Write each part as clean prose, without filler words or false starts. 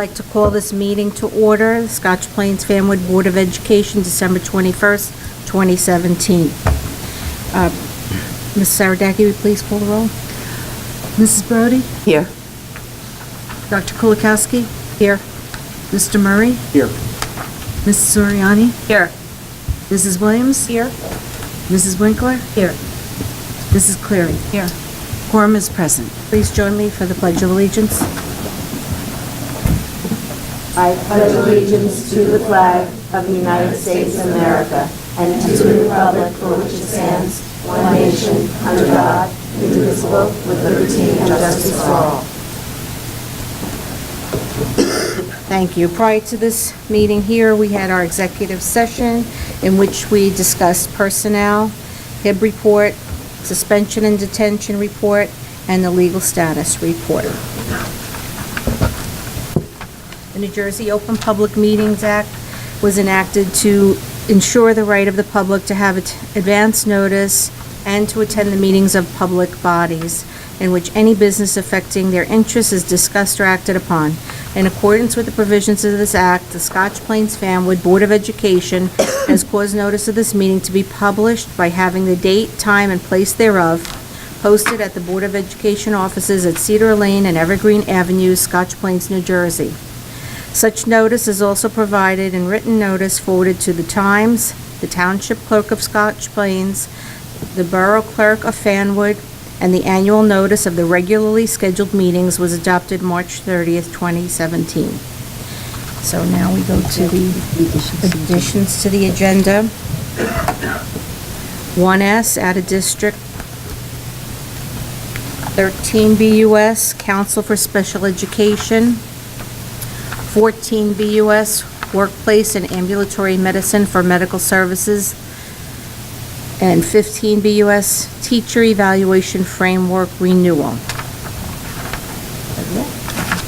like to call this meeting to order, the Scotch Plains Fanwood Board of Education, December 21st, 2017. Ms. Saradaki, will you please call the roll? Mrs. Brody? Here. Dr. Kulikowski? Here. Mr. Murray? Here. Mrs. Soriani? Here. Mrs. Williams? Here. Mrs. Winkler? Here. Mrs. Cleary? Here. Quorum is present. Please join me for the Pledge of Allegiance. I pledge allegiance to the flag of the United States of America and to the republic for which it stands, one nation, under God, indivisible, with liberty and justice for all. Thank you. Prior to this meeting here, we had our executive session in which we discussed personnel, HIB report, suspension and detention report, and the legal status report. The New Jersey Open Public Meetings Act was enacted to ensure the right of the public to have advance notice and to attend the meetings of public bodies in which any business affecting their interests is discussed or acted upon. In accordance with the provisions of this act, the Scotch Plains Fanwood Board of Education has caused notice of this meeting to be published by having the date, time, and place thereof posted at the Board of Education offices at Cedar Lane and Evergreen Avenue, Scotch Plains, New Jersey. Such notice is also provided in written notice forwarded to the Times, the Township Clerk of Scotch Plains, the Borough Clerk of Fanwood, and the annual notice of the regularly scheduled meetings was adopted March 30th, 2017. So now we go to the additions to the agenda. 1S, out of district. 13 BUS, Council for Special Education. 14 BUS, Workplace and Ambulatory Medicine for Medical Services. And 15 BUS, Teacher Evaluation Framework Renewal.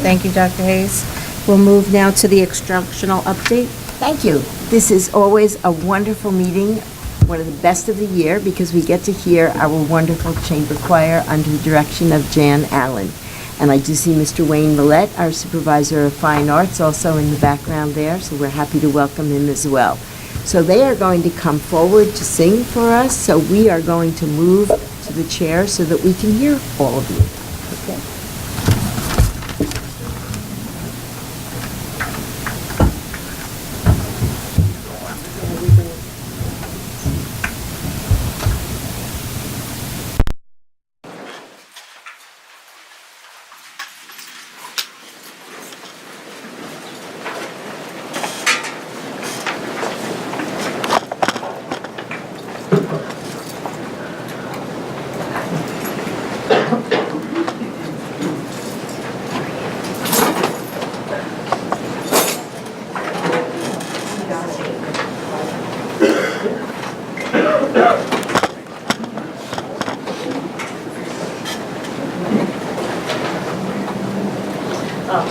Thank you, Dr. Hayes. We'll move now to the instructional update. Thank you. This is always a wonderful meeting, one of the best of the year, because we get to hear our wonderful chamber choir under the direction of Jan Allen. And I do see Mr. Wayne Millette, our supervisor of fine arts, also in the background there, so we're happy to welcome him as well. So they are going to come forward to sing for us, so we are going to move to the chair so that we can hear all of you. Okay.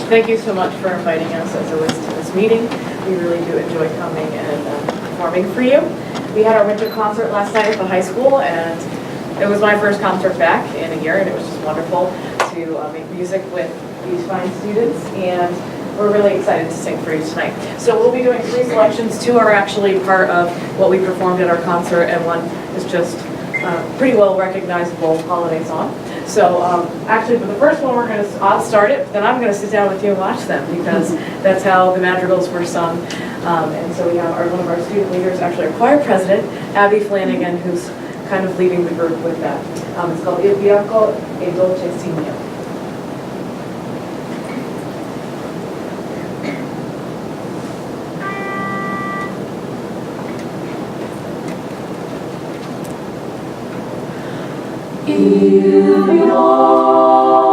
Thank you so much for inviting us, as always, to this meeting. We really do enjoy coming and performing for you. We had our winter concert last night at the high school, and it was my first concert back in a year, and it was just wonderful to make music with these fine students, and we're really excited to sing for you tonight. So we'll be doing 3 selections. 2 are actually part of what we performed at our concert, and 1 is just a pretty well recognizable holiday song. So actually, for the first one, I'll start it, then I'm going to sit down with you and watch them, because that's how the madrigals were sung. And so we have one of our student leaders, actually our choir president, Abby Flanagan, who's kind of leading the group with that. It's called Il Bianco e Dolce Signo. Il bianco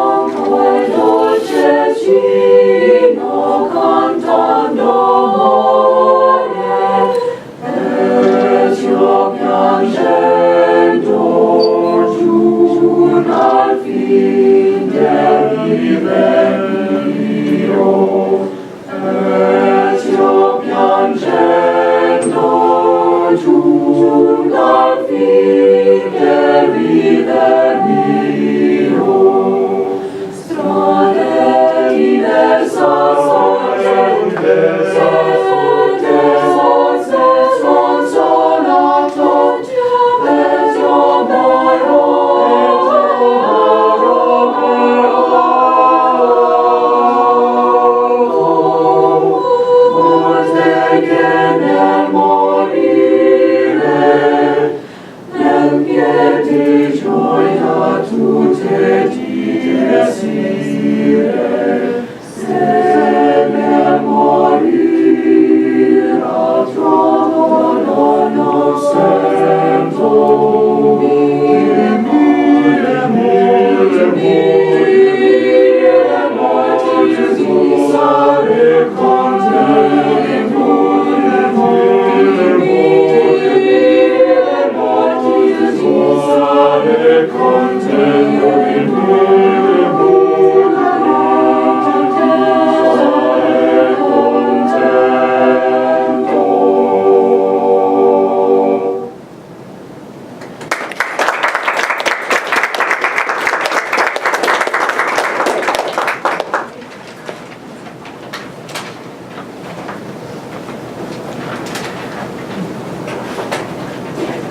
e dolce cigno cantando amore, et io piangendo giù al fin del viver mio, et io piangendo giù al fin del viver mio, strade diverse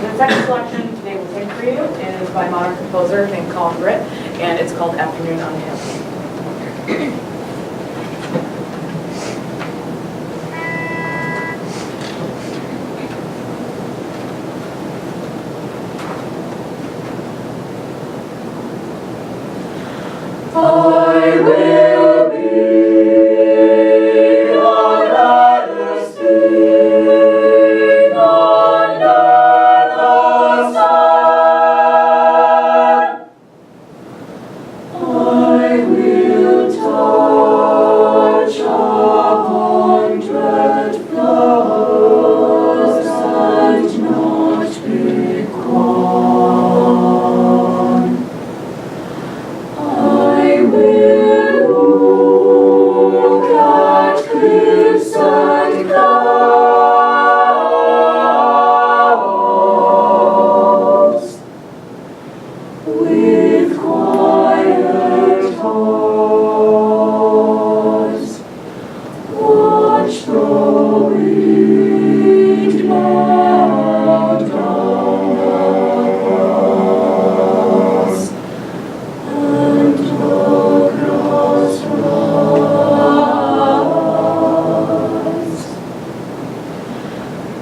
The second selection today we'll take for you is by modern composer named Colin Britt, and it's called Afternoon on the Hill. I will be on the sea under the sun. I will touch 100 flowers and not be gone. I will look at cliffs and clouds with quiet hearts. Watch the wind blow down the grass and the grass rise.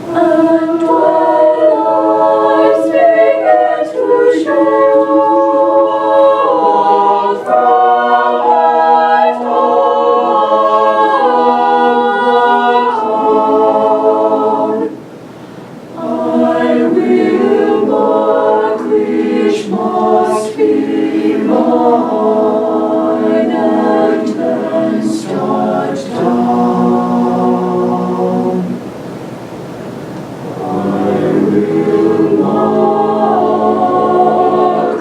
And when eyes begin to show from white dawn, I will mark which must be mine and then start down. I will mark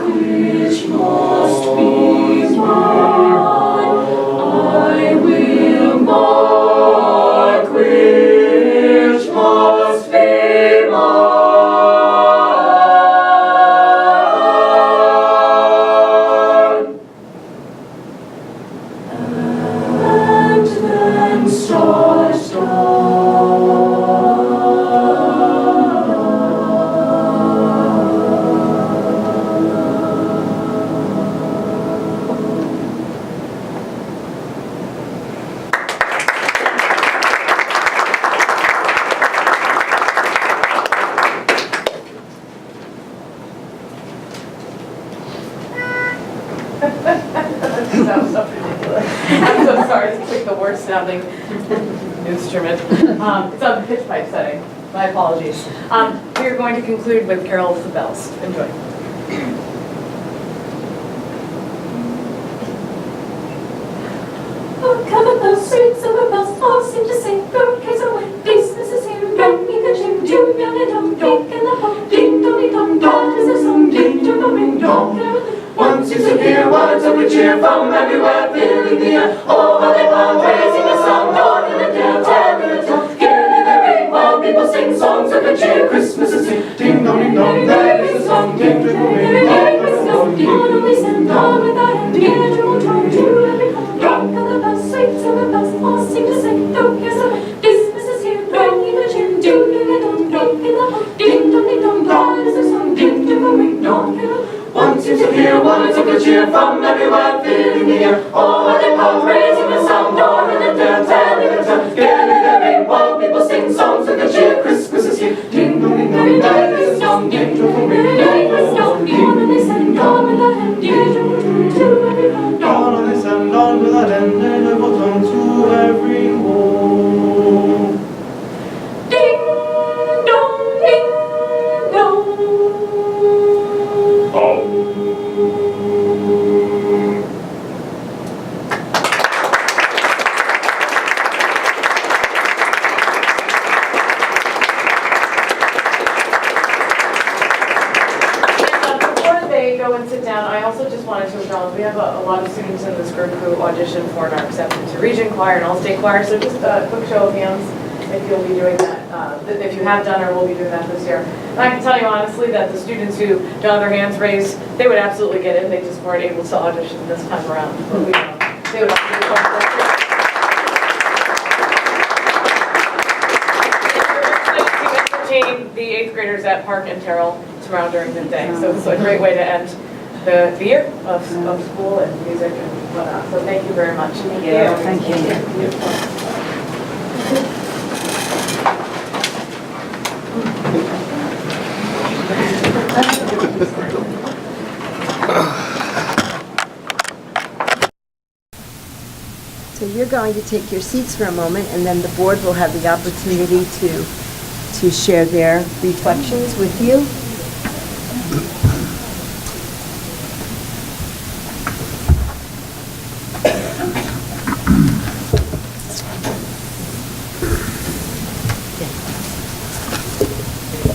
which must be mine. I will mark which must be mine. And then start That was so ridiculous. I'm so sorry, it's like the worst sounding instrument. It's on the pitch pipe setting. My apologies. We're going to conclude with Carol of the Bells. Enjoy. Oh, come up those streets of a bells, all seem to sing, go case away, business is here, ring in the chim, doom, young and dum, dink in the pump, ding, dong, dong, that is a song, ding, dong, ring, dong, Once you hear words of good cheer from everywhere, filling the air. Oh, how they bound, raising a sound, going in the dale, telling the tale. Hearing the ring while people sing songs of good cheer. Christmas is here, ding dong, there is a song, ding dong, ding dong, ding. on a listen, all with a hand, dear, to all time, to every home, rock of the bells, sweets of the bells, with cheer from everywhere, filling the air. Oh, how they pump, raising the sound, door in the dance, telling the tale. Gaily they ring while people sing songs of good cheer. Christmas is here. Ding dong ding dong, merry song, ding dong ding dong, merry song. Gone and they send, gone with that end, to every home. Gone and they send, on with that end, and it will come to every home. Ding dong ding dong. Oh. Before they go and sit down, I also just wanted to acknowledge, we have a lot of students in this group who auditioned for and are accepted to Region Choir and All-State Choir, so just a quick show of hands if you'll be doing that, if you have done or will be doing that this year. And I can tell you honestly that the students who don't have their hands raised, they would absolutely get in, they just weren't able to audition this time around. But we know they would entertain the 8th graders at Park and Terrell tomorrow during the day. So it's a great way to end the year of school and music and whatnot. So thank you very much. Thank you. So you're going to take your seats for a moment, and then the board will have the opportunity to share their reflections with you.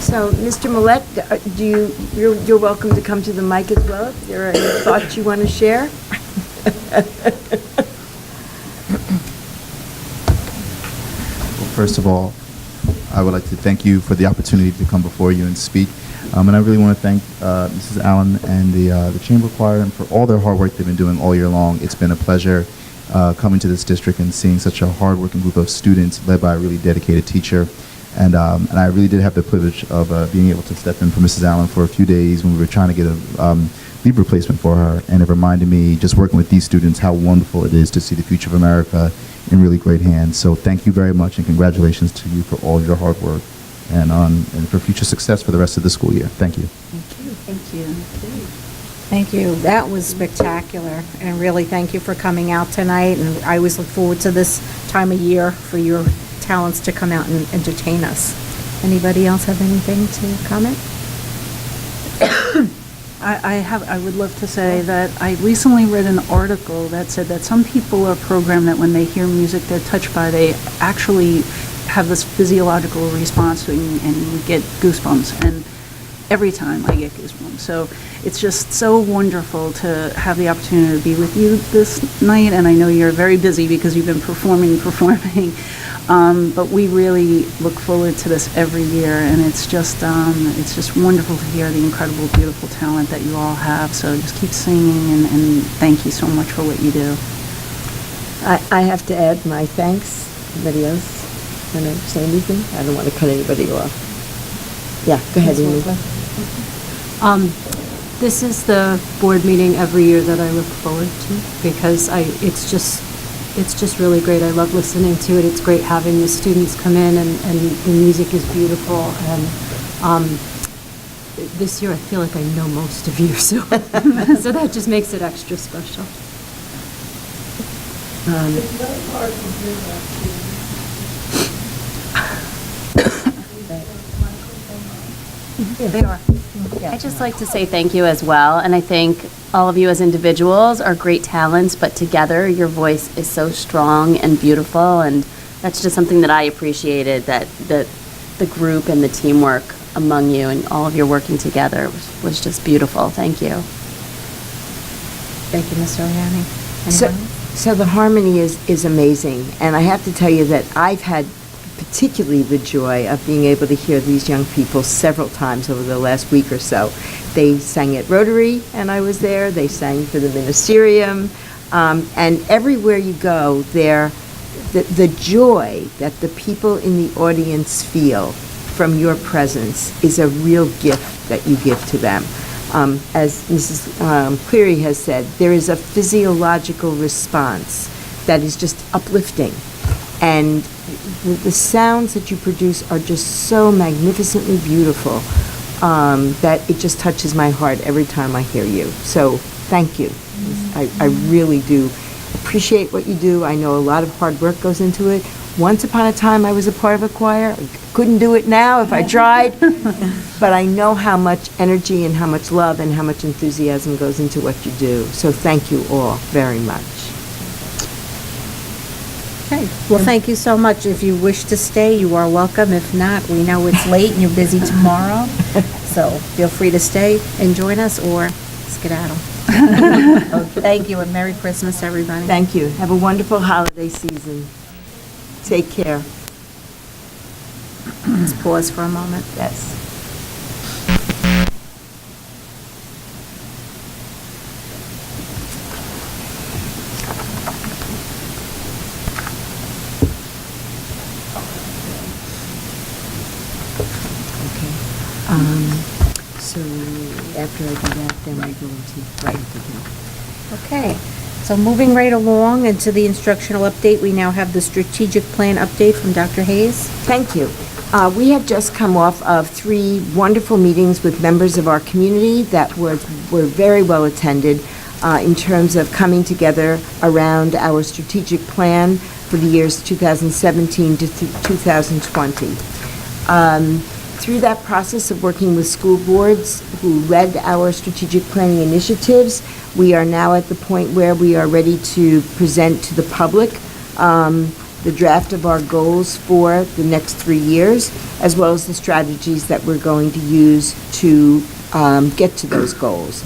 So, Mr. Millette, you're welcome to come to the mic as well if there are any thoughts you want to share. First of all, I would like to thank you for the opportunity to come before you and speak. And I really want to thank Mrs. Allen and the Chamber Choir and for all their hard work they've been doing all year long. It's been a pleasure coming to this district and seeing such a hard-working group of students led by a really dedicated teacher. And I really did have the privilege of being able to step in for Mrs. Allen for a few days when we were trying to get a leave replacement for her. And it reminded me, just working with these students, how wonderful it is to see the future of America in really great hands. So thank you very much, and congratulations to you for all your hard work and for future success for the rest of the school year. Thank you. Thank you. Thank you. That was spectacular, and really thank you for coming out tonight, and I always look forward to this time of year for your talents to come out and entertain us. Anybody else have anything to comment? I would love to say that I recently read an article that said that some people are programmed that when they hear music they're touched by, they actually have this physiological response to it and get goosebumps. And every time I get goosebumps. So it's just so wonderful to have the opportunity to be with you this night. And I know you're very busy because you've been performing. But we really look forward to this every year, and it's just wonderful to hear the incredible, beautiful talent that you all have. So just keep singing, and thank you so much for what you do. I have to add my thanks. Anybody else want to say anything? I don't want to cut anybody off. Yeah, go ahead, Amy. This is the board meeting every year that I look forward to because it's just really great. I love listening to it. It's great having the students come in, and the music is beautiful. And this year I feel like I know most of you, so so that just makes it extra special. It's very hard to hear that. Yeah, they are. I'd just like to say thank you as well, and I think all of you as individuals are great talents, but together your voice is so strong and beautiful, and that's just something that I appreciated, that the group and the teamwork among you and all of your working together was just beautiful. Thank you. Thank you, Ms. Oriani. So the harmony is amazing, and I have to tell you that I've had particularly the joy of being able to hear these young people several times over the last week or so. They sang at Rotary, and I was there. They sang for the Ministerium, and everywhere you go, the joy that the people in the audience feel from your presence is a real gift that you give to them. As Mrs. Cleary has said, there is a physiological response that is just uplifting. And the sounds that you produce are just so magnificently beautiful that it just touches my heart every time I hear you. So thank you. I really do appreciate what you do. I know a lot of hard work goes into it. Once upon a time, I was a part of a choir. I couldn't do it now if I tried, but I know how much energy and how much love and how much enthusiasm goes into what you do. So thank you all very much. Okay, well, thank you so much. If you wish to stay, you are welcome. If not, we know it's late and you're busy tomorrow, so feel free to stay and join us or skedaddle. Thank you, and Merry Christmas, everybody. Thank you. Have a wonderful holiday season. Take care. Let's pause for a moment. Yes. So after I do that, then I go into write it again. Okay, so moving right along into the instructional update, we now have the strategic plan update from Dr. Hayes. Thank you. We have just come off of 3 wonderful meetings with members of our community that were very well attended in terms of coming together around our strategic plan for the years 2017 to 2020. Through that process of working with school boards who led our strategic planning initiatives, we are now at the point where we are ready to present to the public the draft of our goals for the next 3 years, as well as the strategies that we're going to use to get to those goals.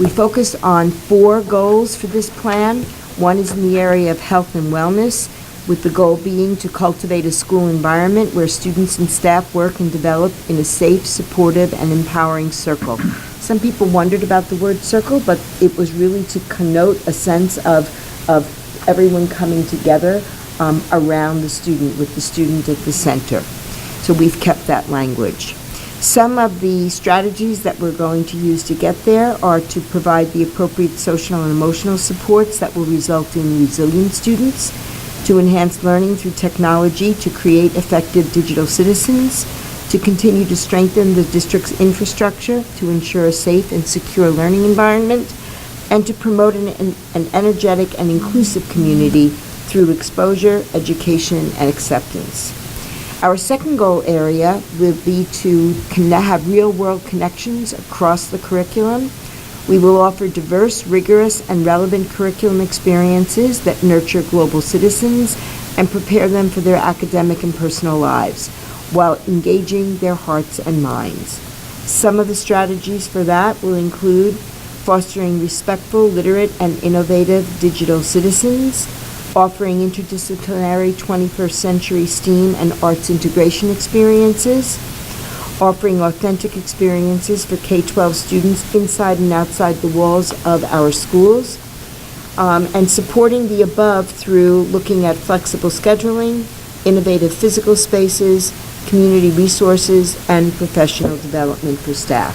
We focused on 4 goals for this plan. One is in the area of health and wellness, with the goal being to cultivate a school environment where students and staff work and develop in a safe, supportive, and empowering circle. Some people wondered about the word circle, but it was really to connote a sense of everyone coming together around the student, with the student at the center. So we've kept that language. Some of the strategies that we're going to use to get there are to provide the appropriate social and emotional supports that will result in resilient students, to enhance learning through technology to create effective digital citizens, to continue to strengthen the district's infrastructure to ensure a safe and secure learning environment, and to promote an energetic and inclusive community through exposure, education, and acceptance. Our second goal area will be to have real-world connections across the curriculum. We will offer diverse, rigorous, and relevant curriculum experiences that nurture global citizens and prepare them for their academic and personal lives, while engaging their hearts and minds. Some of the strategies for that will include fostering respectful, literate, and innovative digital citizens, offering interdisciplinary 21st century STEAM and arts integration experiences, offering authentic experiences for K-12 students inside and outside the walls of our schools, and supporting the above through looking at flexible scheduling, innovative physical spaces, community resources, and professional development for staff.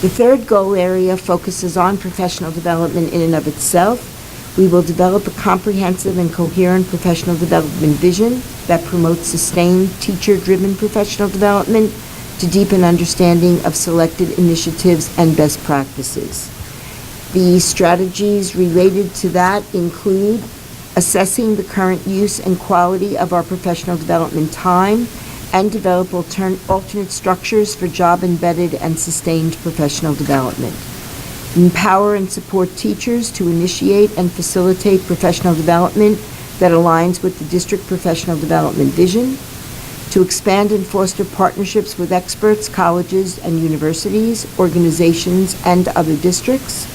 The third goal area focuses on professional development in and of itself. We will develop a comprehensive and coherent professional development vision that promotes sustained, teacher-driven professional development to deepen understanding of selected initiatives and best practices. The strategies related to that include assessing the current use and quality of our professional development time and develop alternate structures for job-embedded and sustained professional development. Empower and support teachers to initiate and facilitate professional development that aligns with the district professional development vision, to expand and foster partnerships with experts, colleges and universities, organizations, and other districts,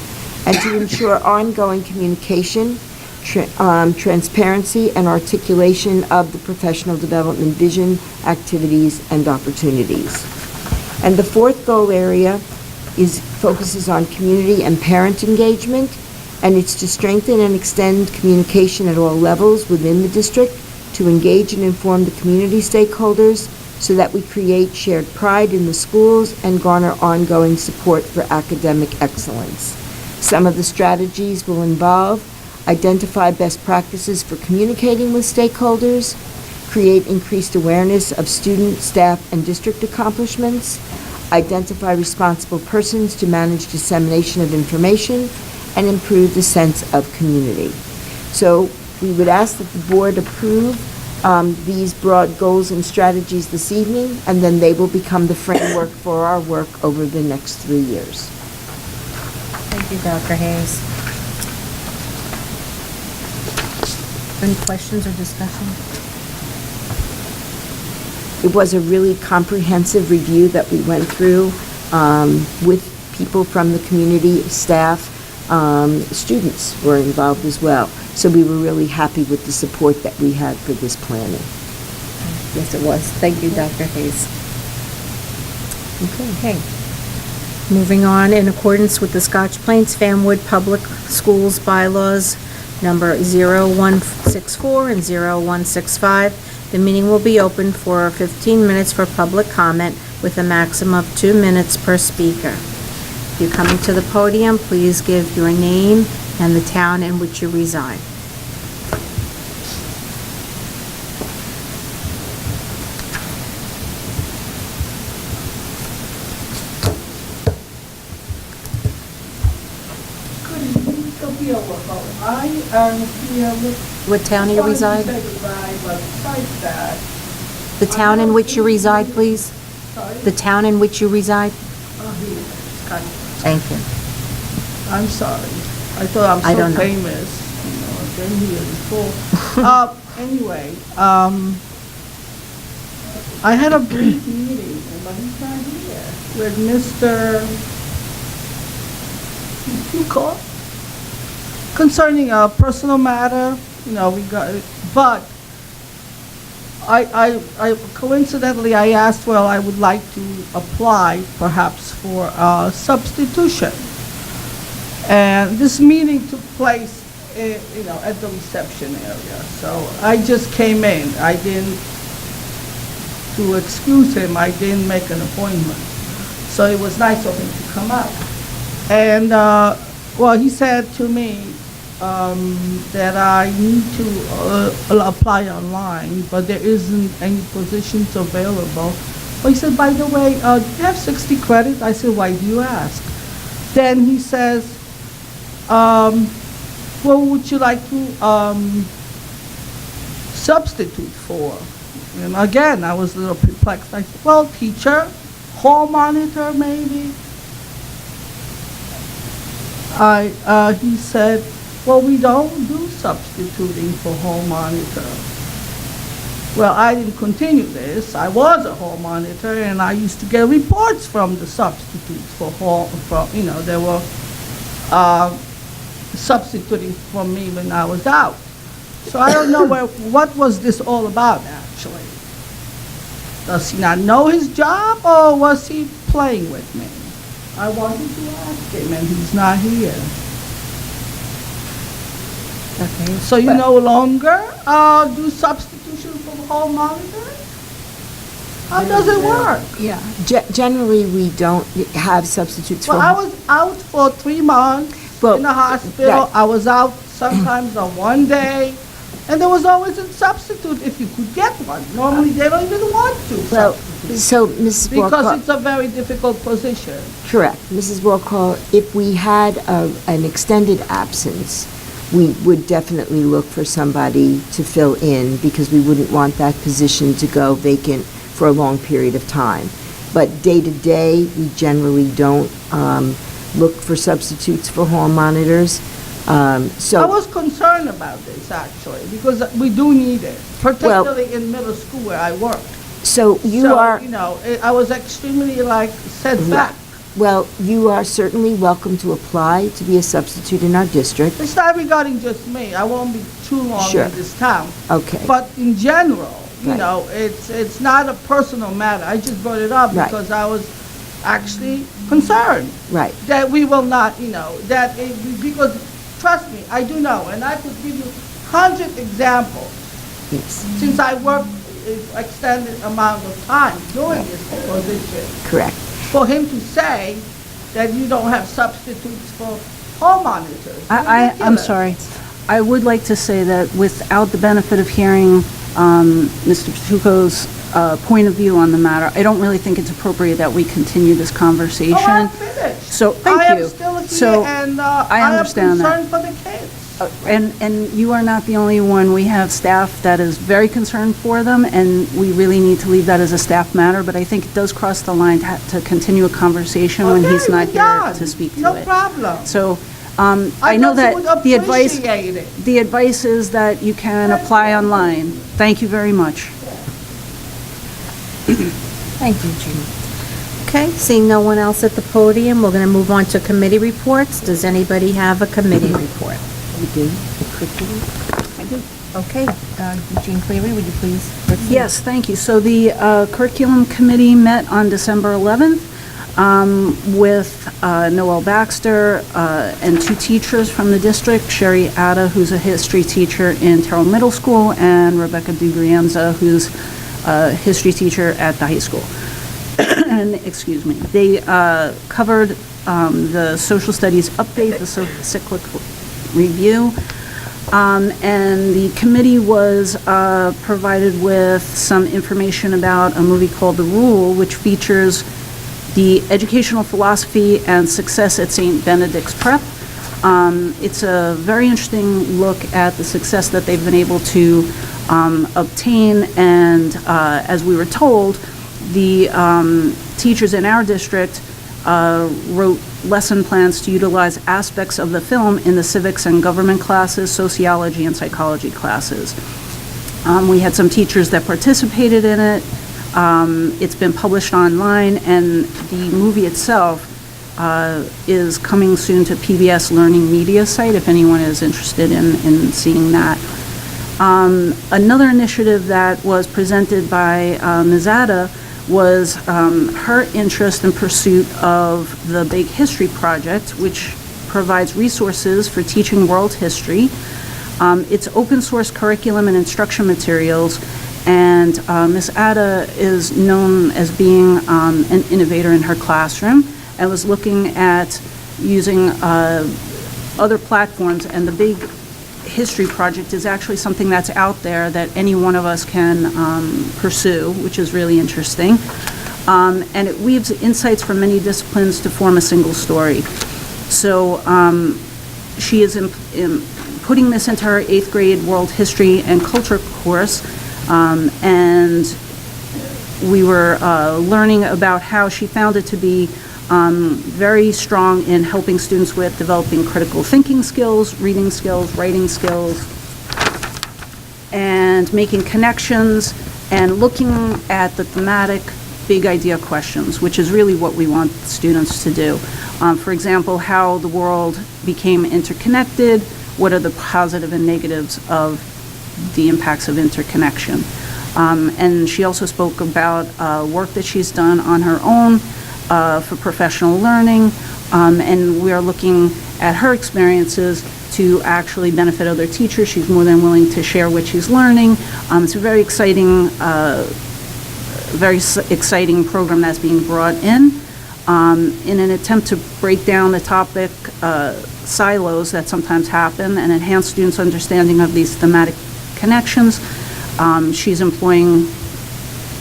and to ensure ongoing communication, transparency, and articulation of the professional development vision, activities, and opportunities. And the fourth goal area focuses on community and parent engagement, and it's to strengthen and extend communication at all levels within the district, to engage and inform the community stakeholders, so that we create shared pride in the schools and garner ongoing support for academic excellence. Some of the strategies will involve identify best practices for communicating with stakeholders, create increased awareness of student, staff, and district accomplishments, identify responsible persons to manage dissemination of information, and improve the sense of community. So we would ask that the board approve these broad goals and strategies this evening, and then they will become the framework for our work over the next 3 years. Thank you, Dr. Hayes. Any questions or discussion? It was a really comprehensive review that we went through with people from the community, staff, students were involved as well. So we were really happy with the support that we had for this planning. Yes, it was. Thank you, Dr. Hayes. Okay. Moving on, in accordance with the Scotch Plains Fanwood Public Schools bylaws, number 0164 and 0165, the meeting will be open for 15 minutes for public comment with a maximum of 2 minutes per speaker. If you're coming to the podium, please give your name and the town in which you reside. I am here with... What town do you reside? But besides that... The town in which you reside, please? Sorry? The town in which you reside? Here, Scotch. Thank you. I'm sorry. I thought I'm I so don't know. famous. You know, I've been here before. Anyway, I had a brief meeting, but he's not here, with Mr. Cooker concerning a personal matter. You know, we got it, but I coincidentally, I asked, well, I would like to apply perhaps for a substitution. And this meeting took place, you know, at the reception area. So I just came in. I didn't, to excuse him, I didn't make an appointment. So it was nice of him to come out. And, well, he said to me that I need to apply online, but there isn't any positions available. But he said, by the way, do you have 60 credits? I said, why do you ask? Then he says, what would you like to substitute for? And again, I was a little perplexed. I said, well, teacher, hall monitor, maybe. He said, well, we don't do substituting for hall monitor. Well, I didn't continue this. I was a hall monitor, and I used to get reports from the substitutes for hall, you know, they were substituting for me when I was out. So I don't know what was this all about, actually. Does he not know his job, or was he playing with me? I wanted to ask him, and he's not here. Okay. So you no longer do substitution for hall monitor? How does it work? Yeah. Generally, we don't have substitutes for... Well, I was out for 3 months in the hospital. I was out sometimes on one day, and there was always a substitute if you could get one. Normally, they don't even want to substitute. So, Mrs. Because Walcott, it's a very difficult position. correct. Mrs. Walcott, if we had an extended absence, we would definitely look for somebody to fill in because we wouldn't want that position to go vacant for a long period of time. But day to day, we generally don't look for substitutes for hall monitors. I was concerned about this, actually, because we do need it, particularly in middle school where I work. So you are... you know, I was extremely, set back. Well, you are certainly welcome to apply to be a substitute in our district. It's not regarding just me. I won't be too long Sure. in this town. Okay. But in general, you Right. know, it's not a personal matter. I just brought it up Right. because I was actually concerned Right. that we will not, you know, because trust me, I do know, and I could give you 100 examples Yes. since I worked extended amount of time doing this position. Correct. For him to say that you don't have substitutes for hall monitors. I'm Ridiculous. sorry. I would like to say that without the benefit of hearing Mr. Patuco's point of view on the matter, I don't really think it's appropriate that we continue this conversation. Oh, I'm finished. So, thank I you. am still here, So, and I I am understand that. concerned for the kids. And you are not the only one. We have staff that is very concerned for them, and we really need to leave that as a staff matter, but I think it does cross the line to continue a conversation when he's Okay, not we're here done. to speak to No it. problem. So, I know just would that the appreciate it. advice is that you can apply online. Thank you very much. Thank you, Jean. Okay, seeing no one else at the podium, we're going to move on to committee reports. Does anybody have a committee report? We do, the curriculum. I do. Okay, Jean Cleary, would you please? Yes, thank you. So the curriculum committee met on December 11th with Noel Baxter and two teachers from the district, Sherry Atta, who's a history teacher in Terrell Middle School, and Rebecca DiGrienza, who's a history teacher at the high school. And, excuse me, they covered the social studies update, the cyclical review, and the committee was provided with some information about a movie called The Rule, which features the educational philosophy and success at St. Benedict's Prep. It's a very interesting look at the success that they've been able to obtain, and as we were told, the teachers in our district wrote lesson plans to utilize aspects of the film in the civics and government classes, sociology and psychology classes. We had some teachers that participated in it. It's been published online, and the movie itself is coming soon to PBS Learning Media site if anyone is interested in seeing that. Another initiative that was presented by Ms. Atta was her interest and pursuit of the Big History Project, which provides resources for teaching world history. It's open source curriculum and instruction materials, and Ms. Atta is known as being an innovator in her classroom and was looking at using other platforms, and the Big History Project is actually something that's out there that any one of us can pursue, which is really interesting. And it weaves insights from many disciplines to form a single story. So she is putting this into her 8th grade world history and culture course, and we were learning about how she found it to be very strong in helping students with developing critical thinking skills, reading skills, writing skills, and making connections and looking at the thematic big idea questions, which is really what we want students to do. For example, how the world became interconnected, what are the positive and negatives of the impacts of interconnection. And she also spoke about work that she's done on her own for professional learning, and we are looking at her experiences to actually benefit other teachers. She's more than willing to share what she's learning. It's a very exciting program that's being brought in an attempt to break down the topic silos that sometimes happen and enhance students' understanding of these thematic connections. She's employing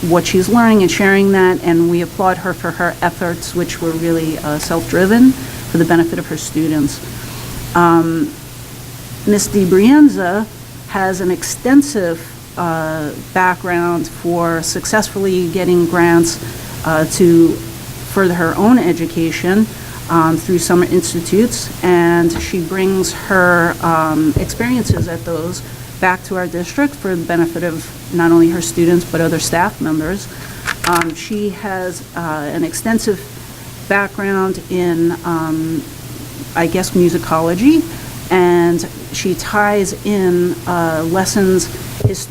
what she's learning and sharing that, and we applaud her for her efforts, which were really self-driven for the benefit of her students. Ms. DiBrienza has an extensive background for successfully getting grants to further her own education through summer institutes, and she brings her experiences at those back to our district for the benefit of not only her students but other staff members. She has an extensive background in, I guess, musicology, and she ties in lessons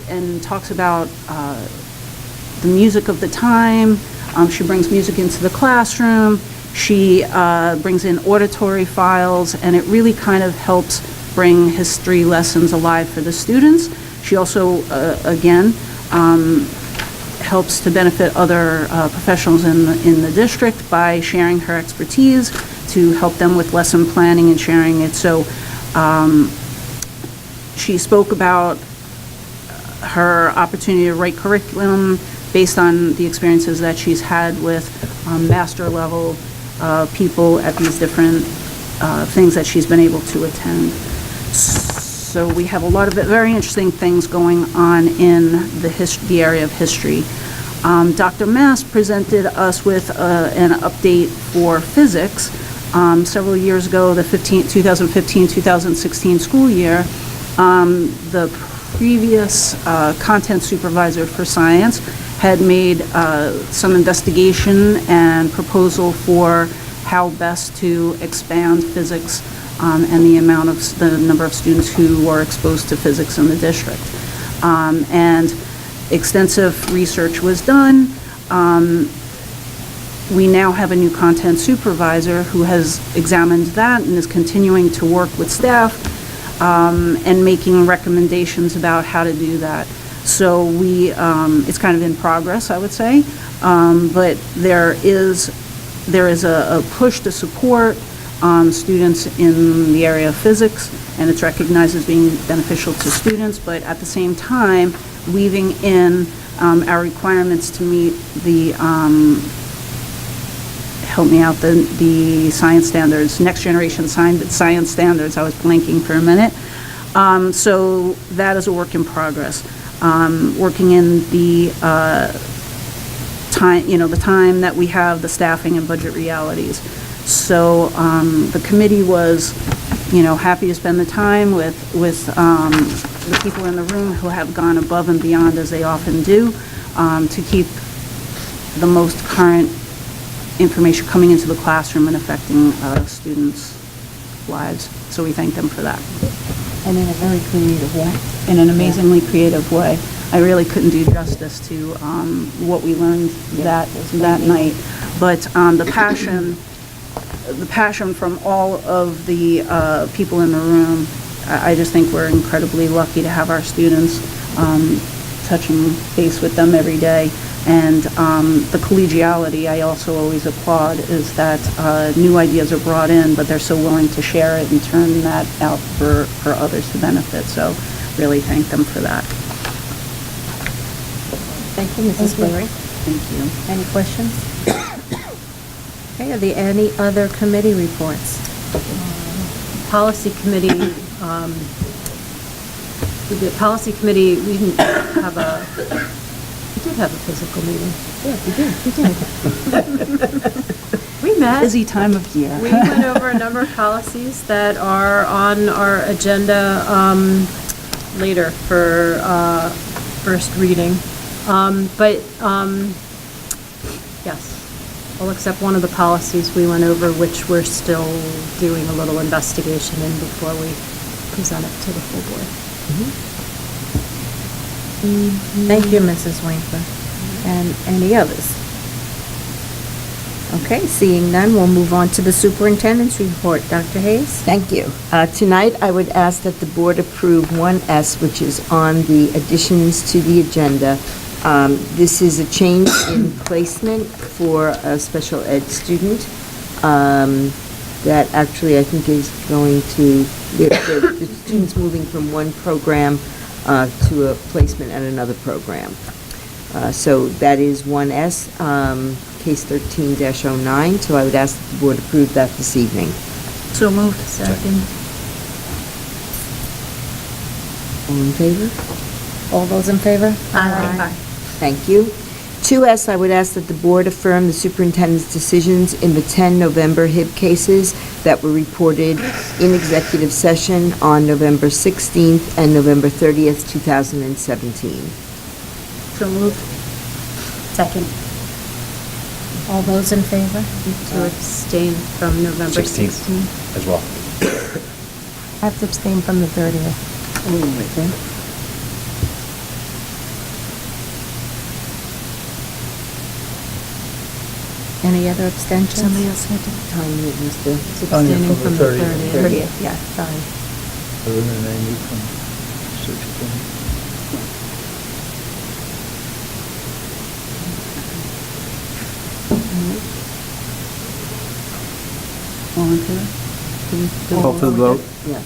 and talks about the music of the time. She brings music into the classroom. She brings in auditory files, and it really kind of helps bring history lessons alive for the students. She also, again, helps to benefit other professionals in the district by sharing her expertise to help them with lesson planning and sharing it. So she spoke about her opportunity to write curriculum based on the experiences that she's had with master level people at these different things that she's been able to attend. So we have a lot of very interesting things going on in the area of history. Dr. Mass presented us with an update for physics several years ago, the 2015-2016 school year. The previous content supervisor for science had made some investigation and proposal for how best to expand physics and the number of students who are exposed to physics in the district. And extensive research was done. We now have a new content supervisor who has examined that and is continuing to work with staff and making recommendations about how to do that. So it's kind of in progress, I would say, but there is a push to support students in the area of physics, and it's recognized as being beneficial to students, but at the same time, weaving in our requirements to meet the, help me out, the science standards, next generation science standards. I was blanking for a minute. So that is a work in progress. Working in the time, the time that we have, the staffing and budget realities. So the committee was, happy to spend the time with the people in the room who have gone above and beyond, as they often do, to keep the most current information coming into the classroom and affecting students' lives. So we thank them for that. And in a very creative way. In an amazingly creative way. I really couldn't do justice to what we learned that night. But the passion from all of the people in the room, I just think we're incredibly lucky to have our students touching base with them every day. And the collegiality I also always applaud is that new ideas are brought in, but they're so willing to share it and turn that out for others to benefit. So really thank them for that. Thank you, Mrs. Blair. Thank you. Any questions? Okay, are there any other committee reports? Policy committee, the policy committee, we did have a physical meeting. Yeah, we did. We met. Busy time of year. We went over a number of policies that are on our agenda later for first reading. Yes, all except one of the policies we went over, which we're still doing a little investigation in before we present it to the full board. Thank you, Mrs. Winkler. And any others? Okay, seeing none, we'll move on to the superintendent's report. Dr. Hayes? Thank you. Tonight, I would ask that the board approve 1S, which is on the additions to the agenda. This is a change in placement for a special ed student that actually I think is going to, the student's moving from one program to a placement at another program. So that is 1S, case 13-09. So I would ask that the board approve that this evening. So moved. Second. All in favor? All those in favor? Aye. Thank you. 2S, I would ask that the board affirm the superintendent's decisions in the 10 November HIB cases that were reported in executive session on November 16th and November 30th, 2017. So moved. Second. All those in favor? To abstain from November 16th. as well. I have to abstain from the 30th. Any other abstentions? Somebody else had to time it, Mr. Abstaining from the 30th. 30th, yeah, sorry. All in favor? Call for the vote? Yeah.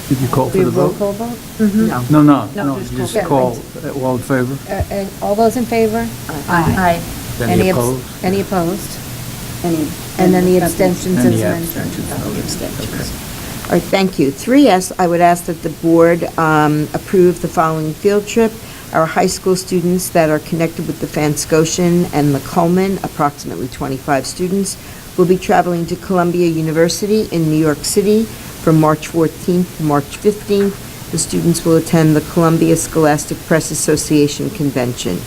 Did you call for We the have roll vote? call vote? No, no, No, no, just just call. call, all in favor? And all those in favor? Aye. Any abs- opposed? Any opposed? Any? And then the abstentions Any as mentioned. abstentions? All right, thank you. 3S, I would ask that the board approve the following field trip. Our high school students that are connected with the Fanscotian and the Coleman, approximately 25 students, will be traveling to Columbia University in New York City from March 14th to March 15th. The students will attend the Columbia Scholastic Press Association Convention.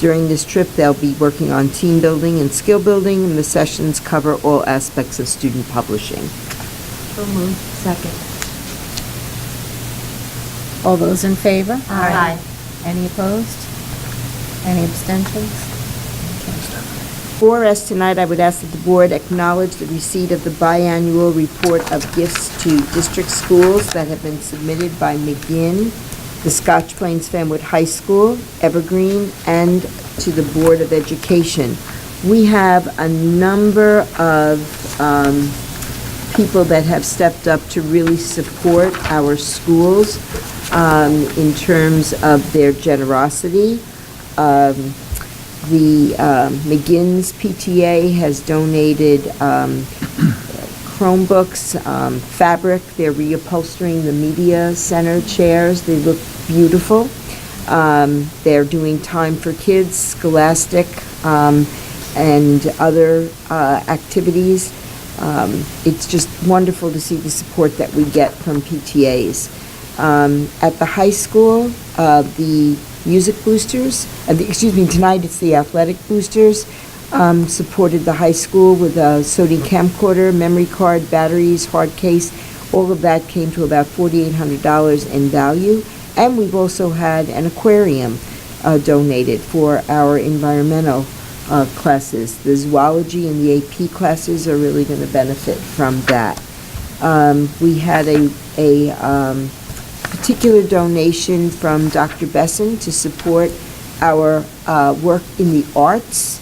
During this trip, they'll be working on team building and skill building, and the sessions cover all aspects of student publishing. So moved. Second. All those in favor? Aye. Any opposed? Any abstentions? 4S tonight, I would ask that the board acknowledge the receipt of the biannual report of gifts to district schools that have been submitted by McGinn, the Scotch Plains Fenwood High School, Evergreen, and to the Board of Education. We have a number of people that have stepped up to really support our schools in terms of their generosity. The McGinn's PTA has donated Chromebooks, fabric. They're reupholstering the media center chairs. They look beautiful. They're doing Time for Kids, Scholastic, and other activities. It's just wonderful to see the support that we get from PTAs. At the high school, the music boosters, tonight it's the athletic boosters, supported the high school with a Sony camcorder, memory card, batteries, hard case. All of that came to about $4,800 in value. And we've also had an aquarium donated for our environmental classes. The zoology and the AP classes are really going to benefit from that. We had a particular donation from Dr. Besson to support our work in the arts,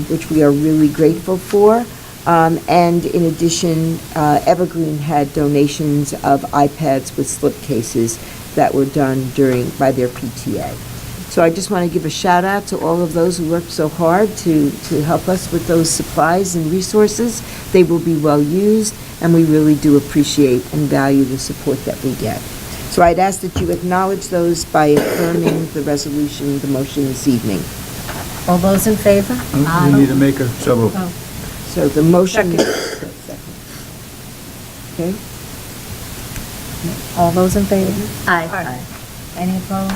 which we are really grateful for. And in addition, Evergreen had donations of iPads with slipcases that were done by their PTA. So I just want to give a shout out to all of those who worked so hard to help us with those supplies and resources. They will be well used, and we really do appreciate and value the support that we get. So I'd ask that you acknowledge those by affirming the resolution, the motion this evening. All those in favor? We need a maker. So moved. So the motion. Okay. All those in favor? Aye. Any opposed?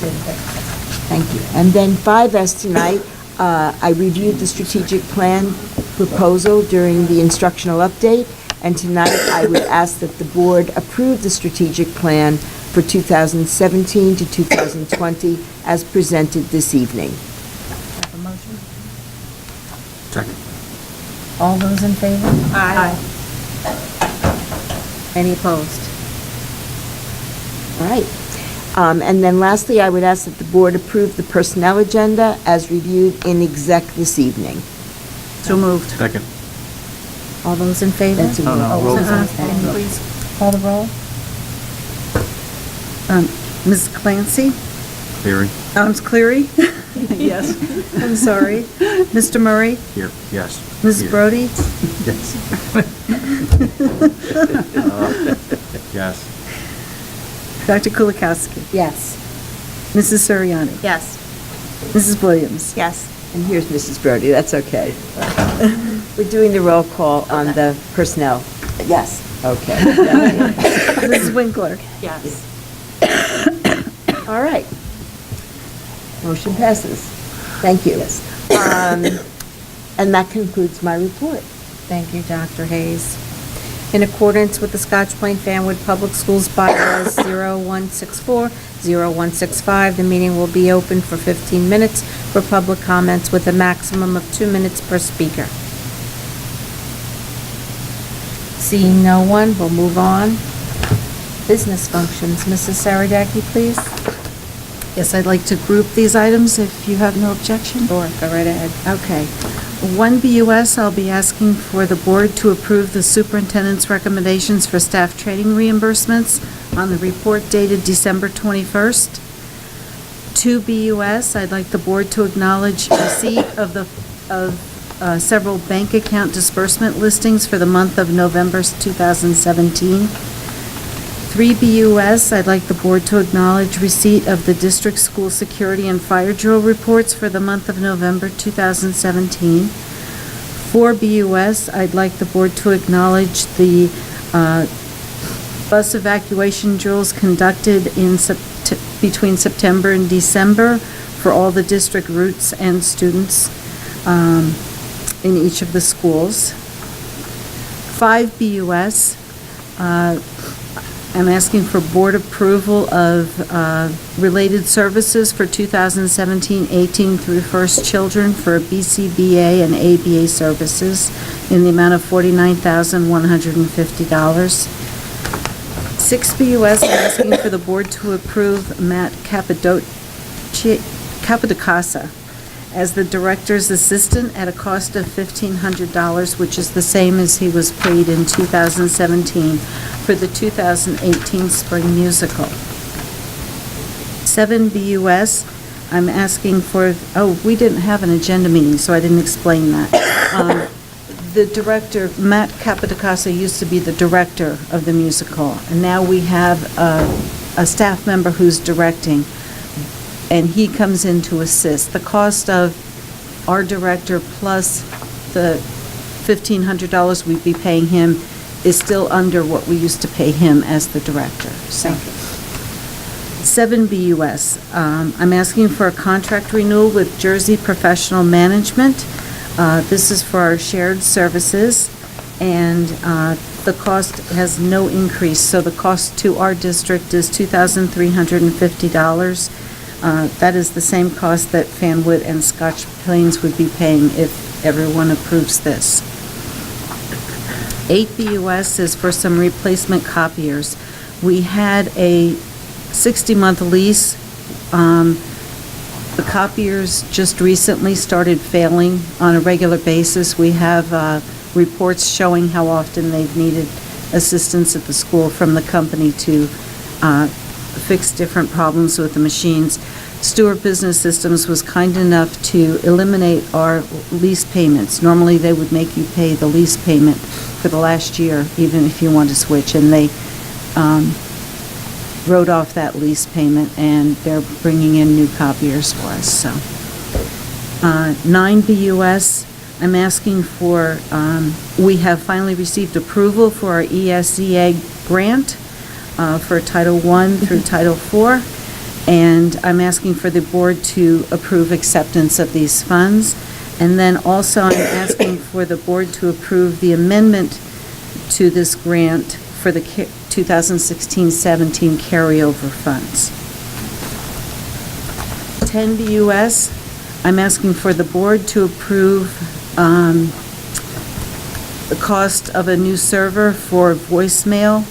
Thank you. And then 5S tonight, I reviewed the strategic plan proposal during the instructional update, and tonight I would ask that the board approve the strategic plan for 2017 to 2020 as presented this evening. Have a motion? Second. All those in favor? Aye. Any opposed? All right. And then lastly, I would ask that the board approve the personnel agenda as reviewed in exec this evening. So moved. Second. All those in favor? That's a No, no, roll. roll. Can you please call the roll? Ms. Clancy? Cleary? Ms. Cleary? Yes. I'm sorry. Mr. Murray? Here, yes. Ms. Here. Brody? Yes. Yes. Dr. Kulikowski? Yes. Mrs. Suriani? Yes. Mrs. Williams? Yes. And here's Mrs. Brody, that's okay. We're doing the roll call on the personnel. Yes. Okay. Mrs. Winkler? Yes. All right. Motion passes. Thank you. And that concludes my report. Thank you, Dr. Hayes. In accordance with the Scotch Plain Fanwood Public Schools bylaws 0164-0165, the meeting will be open for 15 minutes for public comments with a maximum of 2 minutes per speaker. Seeing no one, we'll move on. Business functions. Mrs. Saradaki, please. Yes, I'd like to group these items if you have no objection. Sure, go right ahead. Okay. 1BUS, I'll be asking for the board to approve the superintendent's recommendations for staff training reimbursements on the report dated December 21st. 2BUS, I'd like the board to acknowledge receipt of several bank account disbursement listings for the month of November 2017. 3BUS, I'd like the board to acknowledge receipt of the district school security and fire drill reports for the month of November 2017. 4BUS, I'd like the board to acknowledge the bus evacuation drills conducted between September and December for all the district routes and students in each of the schools. 5BUS, I'm asking for board approval of related services for 2017-18 through First Children for BCBA and ABA services in the amount of $49,150. 6BUS, I'm asking for the board to approve Matt Capodicasa as the director's assistant at a cost of $1,500, which is the same as he was paid in 2017 for the 2018 spring musical. 7BUS, I'm asking for, we didn't have an agenda meeting, so I didn't explain that. The director, Matt Capodicasa, used to be the director of the musical, and now we have a staff member who's directing, and he comes in to assist. The cost of our director plus the $1,500 we'd be paying him is still under what we used to pay him as the director. So, 7BUS, I'm asking for a contract renewal with Jersey Professional Management. This is for our shared services, and the cost has no increase. So the cost to our district is $2,350. That is the same cost that Fanwood and Scotch Plains would be paying if everyone approves this. 8BUS is for some replacement copiers. We had a 60-month lease. The copiers just recently started failing on a regular basis. We have reports showing how often they've needed assistance at the school from the company to fix different problems with the machines. Stewart Business Systems was kind enough to eliminate our lease payments. Normally, they would make you pay the lease payment for the last year, even if you want to switch, and they wrote off that lease payment, and they're bringing in new copiers for us. So, 9BUS, I'm asking for, we have finally received approval for our ESEA grant for Title I through Title IV, and I'm asking for the board to approve acceptance of these funds. And then also I'm asking for the board to approve the amendment to this grant for the 2016-17 carryover funds. 10BUS, I'm asking for the board to approve the cost of a new server for voicemail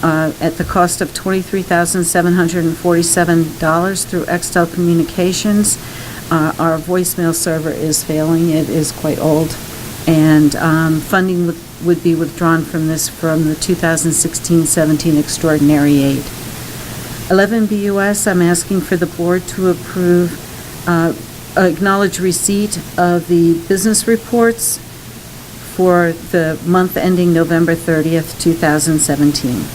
at the cost of $23,747 through Extel Communications. Our voicemail server is failing. It is quite old. And funding would be withdrawn from this from the 2016-17 extraordinary aid. 11BUS, I'm asking for the board to approve, acknowledge receipt of the business reports for the month ending November 30th, 2017.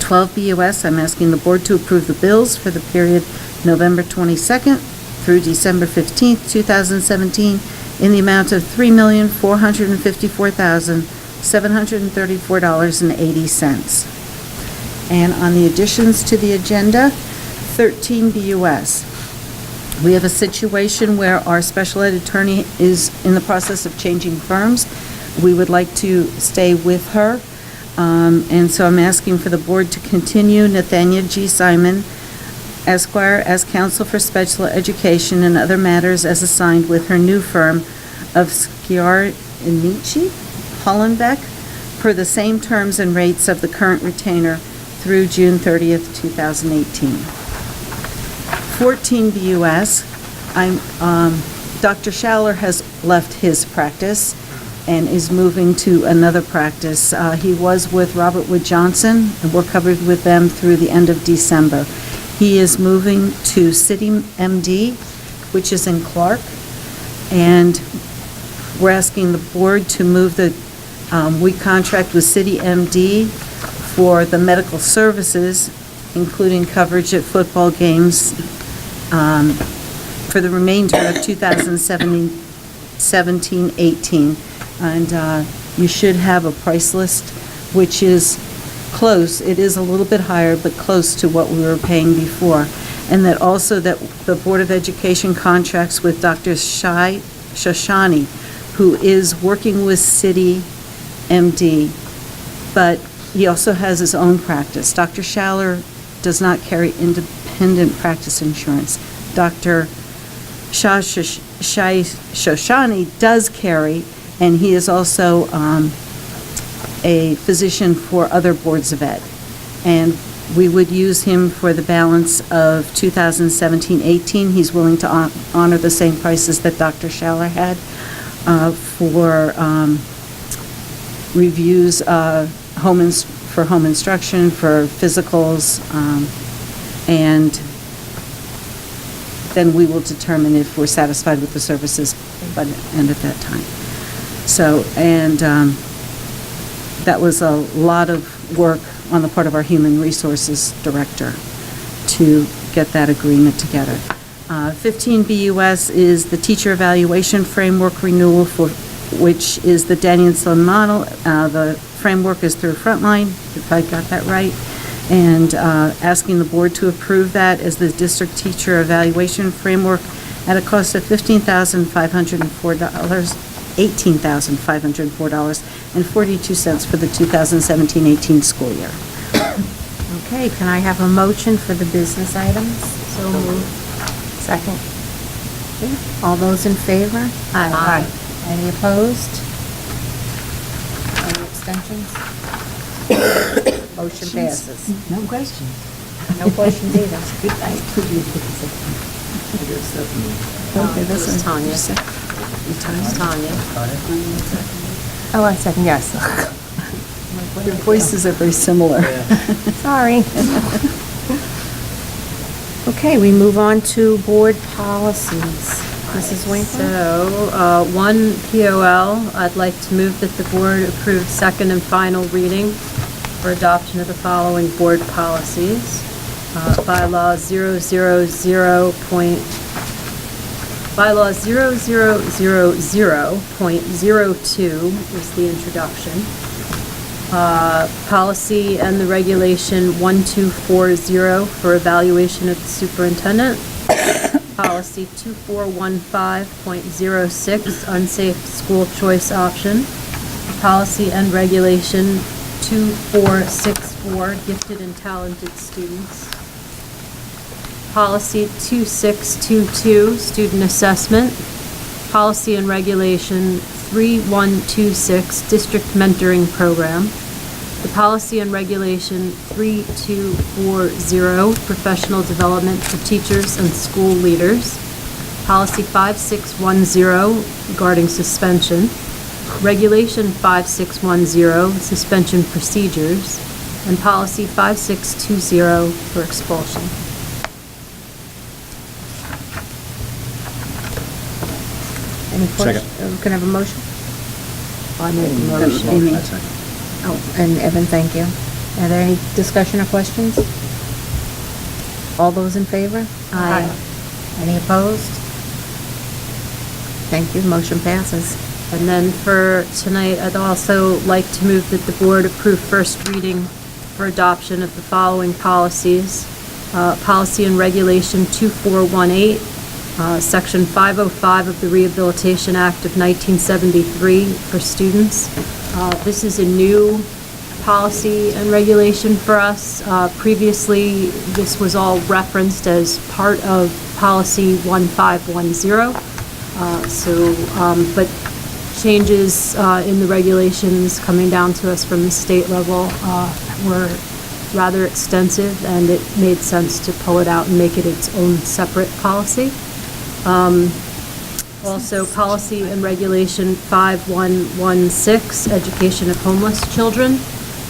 12BUS, I'm asking the board to approve the bills for the period November 22nd through December 15th, 2017, in the amount of $3,454,734.80. And on the additions to the agenda, 13BUS. We have a situation where our special ed attorney is in the process of changing firms. We would like to stay with her. And so I'm asking for the board to continue Nathania G. Simon, Esquire, as counsel for special education and other matters as assigned with her new firm of Schiarinici, Hollenbeck, per the same terms and rates of the current retainer through June 30th, 2018. 14 BUS, Dr. Schaller has left his practice and is moving to another practice. He was with Robert Wood Johnson, and we're covered with them through the end of December. He is moving to City MD, which is in Clark, and we're asking the board to move the, we contract with City MD for the medical services, including coverage at football games, for the remainder of 2017-18. And you should have a price list, which is close. It is a little bit higher, but close to what we were paying before. And that also that the Board of Education contracts with Dr. Shoshani, who is working with City MD, but he also has his own practice. Dr. Schaller does not carry independent practice insurance. Dr. Shoshani does carry, and he is also a physician for other boards of ed. And we would use him for the balance of 2017-18. He's willing to honor the same prices that Dr. Schaller had for reviews, for home instruction, for physicals, and then we will determine if we're satisfied with the services by the end of that time. So, and that was a lot of work on the part of our Human Resources Director to get that agreement together. 15 BUS is the Teacher Evaluation Framework Renewal, for which is the Danielson model. The framework is through Frontline, if I got that right, and asking the board to approve that as the District Teacher Evaluation Framework at a cost of $18,504.42 for the 2017-18 school year. Okay, can I have a motion for the business items? So moved. Second. Okay, all those in favor? Aye. Any opposed? Any abstentions? Motion passes. No questions. No questions either. Okay, this is Tanya. Tanya. Oh, I second, yes. Your voices are very similar. Sorry. Okay, we move on to board policies. Mrs. Winkler? So, one POL, I'd like to move that the board approve second and final reading for adoption of the following board policies. Bylaw 0000.02 is the introduction. Policy and the regulation 1240 for evaluation of the superintendent. Policy 2415.06, unsafe school choice option. Policy and regulation 2464, gifted and talented students. Policy 2622, student assessment. Policy and regulation 3126, district mentoring program. The policy and regulation 3240, professional development for teachers and school leaders. Policy 5610, regarding suspension. Regulation 5610, suspension procedures. And policy 5620 for expulsion. Any questions? Can I have a motion? I made a motion. Oh, and Evan, thank you. Are there any discussion or questions? All those in favor? Aye. Any opposed? Thank you, motion passes. And then for tonight, I'd also like to move that the board approve first reading for adoption of the following policies. Policy and Regulation 2418, Section 505 of the Rehabilitation Act of 1973 for students. This is a new policy and regulation for us. Previously, this was all referenced as part of Policy 1510. But changes in the regulations coming down to us from the state level were rather extensive, and it made sense to pull it out and make it its own separate policy. Also, policy and regulation 5116, education of homeless children.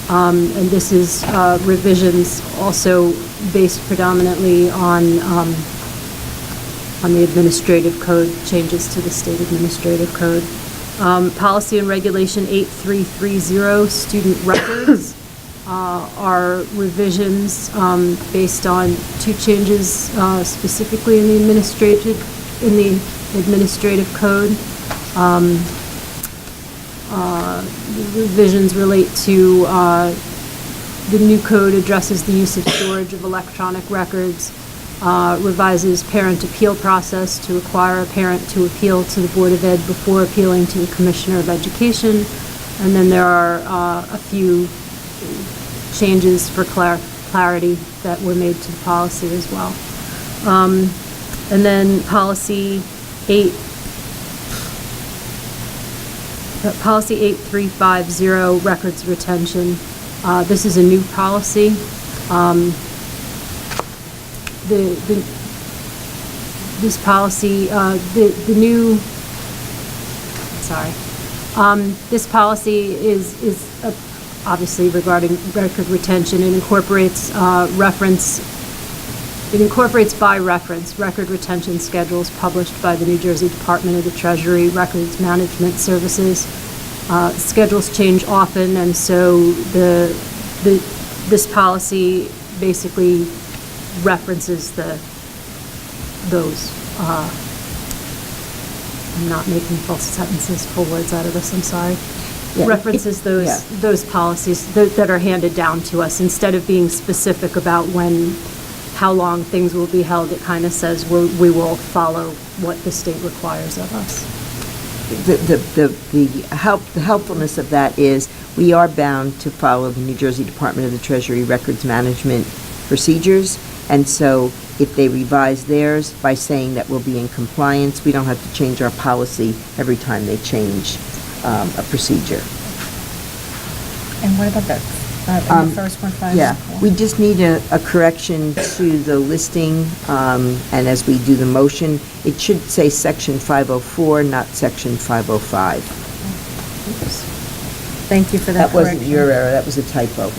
And this is revisions also based predominantly on the administrative code, changes to the state administrative code. Policy and regulation 8330, student records, are revisions based on two changes specifically in the administrative code. The revisions relate to the new code addresses the use of storage of electronic records, revises parent appeal process to require a parent to appeal to the Board of Ed before appealing to the Commissioner of Education. And then there are a few changes for clarity that were made to the policy as well. And then policy 8350, records retention. This is a new policy. This policy, this policy is obviously regarding record retention. It incorporates by reference record retention schedules published by the New Jersey Department of the Treasury Records Management Services. Schedules change often, and so this policy basically references those. I'm not making full sentences, full words out of this, I'm sorry. Yeah, References those policies that are handed down to us. Instead of being specific about how long things will be held, it kind of says we will follow what the state requires of us. The helpfulness of that is we are bound to follow the New Jersey Department of the Treasury Records Management procedures, and so if they revise theirs by saying that we'll be in compliance, we don't have to change our policy every time they change a procedure. And what about that, in the first one, 504? Yeah, we just need a correction to the listing, and as we do the motion, it should say section 504, not section 505. Oops. Thank you for that correction. That wasn't your error, that was a typo.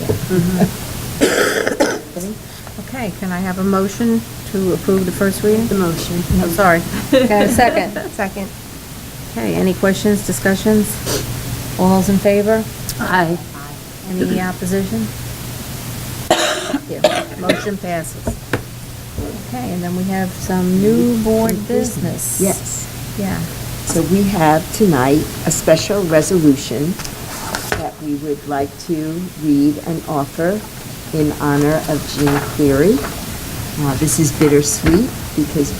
Okay, can I have a motion to approve the first reading? The motion. Oh, sorry. Can I have a second? Second. Okay, any questions, discussions? All those in favor? Aye. Any opposition? Thank you. Motion passes. Okay, and then we have some new board business. Yes. Yeah. So we have tonight a special resolution that we would like to read and offer in honor of Jean Cleary. This is bittersweet because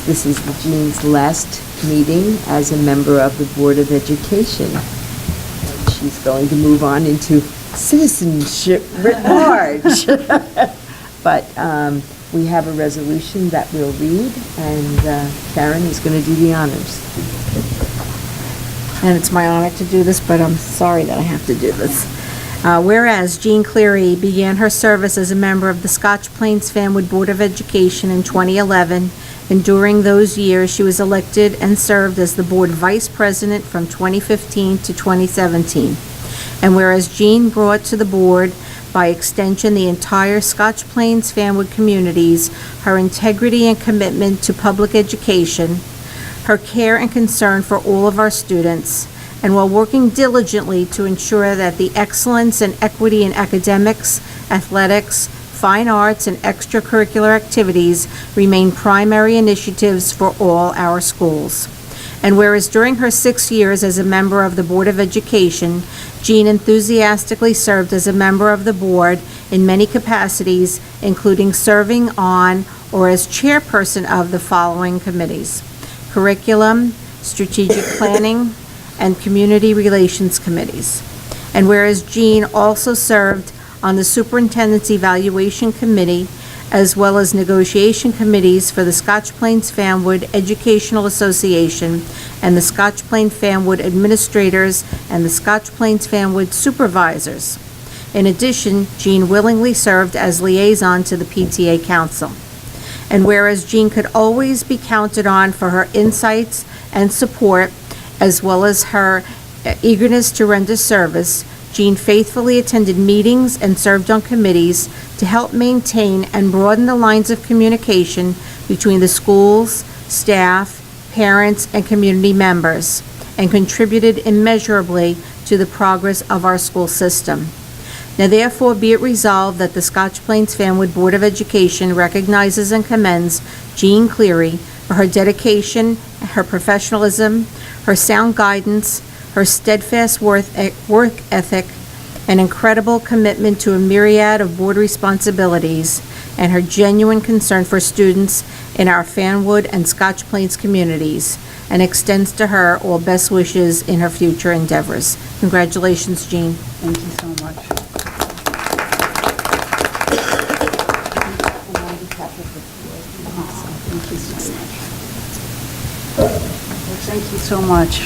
this is Jean's last meeting as a member of the Board of Education. She's going to move on into citizenship writ large. But we have a resolution that we'll read, and Karen is going to do the honors. And it's my honor to do this, but I'm sorry that I have to do this. Whereas Jean Cleary began her service as a member of the Scotch Plains Fanwood Board of Education in 2011, and during those years she was elected and served as the board vice president from 2015 to 2017. And whereas Jean brought to the board, by extension the entire Scotch Plains Fanwood communities, her integrity and commitment to public education, her care and concern for all of our students, and while working diligently to ensure that the excellence and equity in academics, athletics, fine arts, and extracurricular activities remain primary initiatives for all our schools. And whereas during her 6 years as a member of the Board of Education, Jean enthusiastically served as a member of the board in many capacities, including serving on or as chairperson of the following committees: Curriculum, Strategic Planning, and Community Relations Committees. And whereas Jean also served on the Superintendent's Evaluation Committee, as well as negotiation committees for the Scotch Plains Fanwood Educational Association and the Scotch Plains Fanwood Administrators and the Scotch Plains Fanwood Supervisors. In addition, Jean willingly served as liaison to the PTA Council. And whereas Jean could always be counted on for her insights and support, as well as her eagerness to render service, Jean faithfully attended meetings and served on committees to help maintain and broaden the lines of communication between the schools, staff, parents, and community members, and contributed immeasurably to the progress of our school system. Now therefore be it resolved that the Scotch Plains Fanwood Board of Education recognizes and commends Jean Cleary for her dedication, her professionalism, her sound guidance, her steadfast work ethic, and incredible commitment to a myriad of board responsibilities, and her genuine concern for students in our Fanwood and Scotch Plains communities, and extends to her all best wishes in her future endeavors. Congratulations, Jean. Thank you so much. Thank you so much.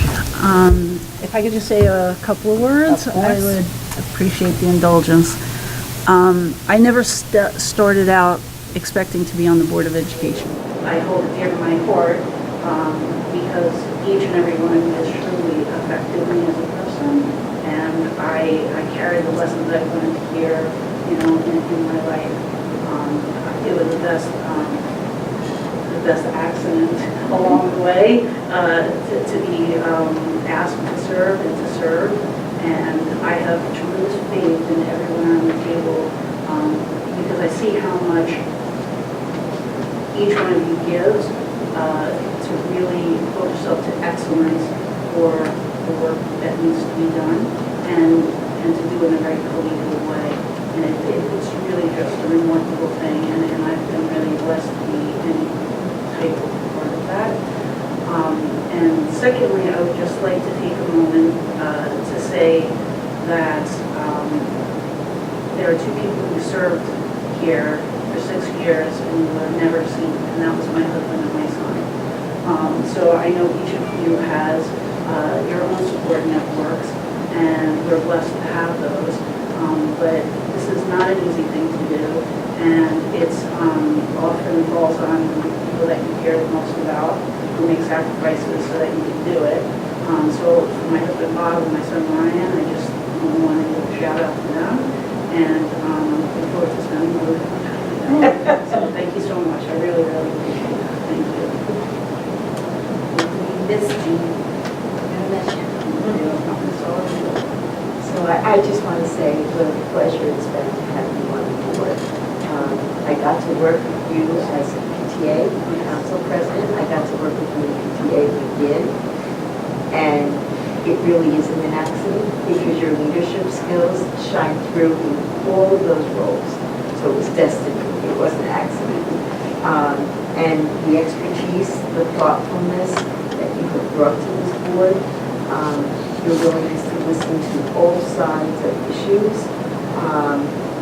If I could just say a couple of words, I would appreciate the indulgence. I never started out expecting to be on the Board of Education. I hold it dear to my heart because each and every one of you has truly affected me as a person, and I carry the lessons I've learned here, in my life. It was the best accident along the way to be asked to serve and to serve, and I have tremendous faith in everyone around the table because I see how much each one of you gives to really hold yourself to excellence for the work that needs to be done, and to do it in a very collegial way. And it's really just a remarkable thing, and I've been really blessed to be any type of part of that. And secondly, I would just like to take a moment to say that there are two people who served here for 6 years and were never seen, and that was my husband and my son. So I know each of you has your own support networks, and we're blessed to have those. But this is not an easy thing to do, and it's often falls on the people that you care the most about, who make sacrifices so that you can do it. So for my husband Bob and my son Ryan, I just want to give a shout out to them, and I'm looking forward to spending more time with them. So thank you so much. I really, really appreciate that. Thank you. Miss Jean. So I just want to say what a pleasure it's been to have you on the board. I got to work with you as a PTA council president. I got to work with you in PTA begin. And it really isn't an accident because your leadership skills shine through in all of those roles. So it was destiny. It wasn't an accident. And the expertise, the thoughtfulness that you have brought to this board, your willingness to listen to all sides of issues,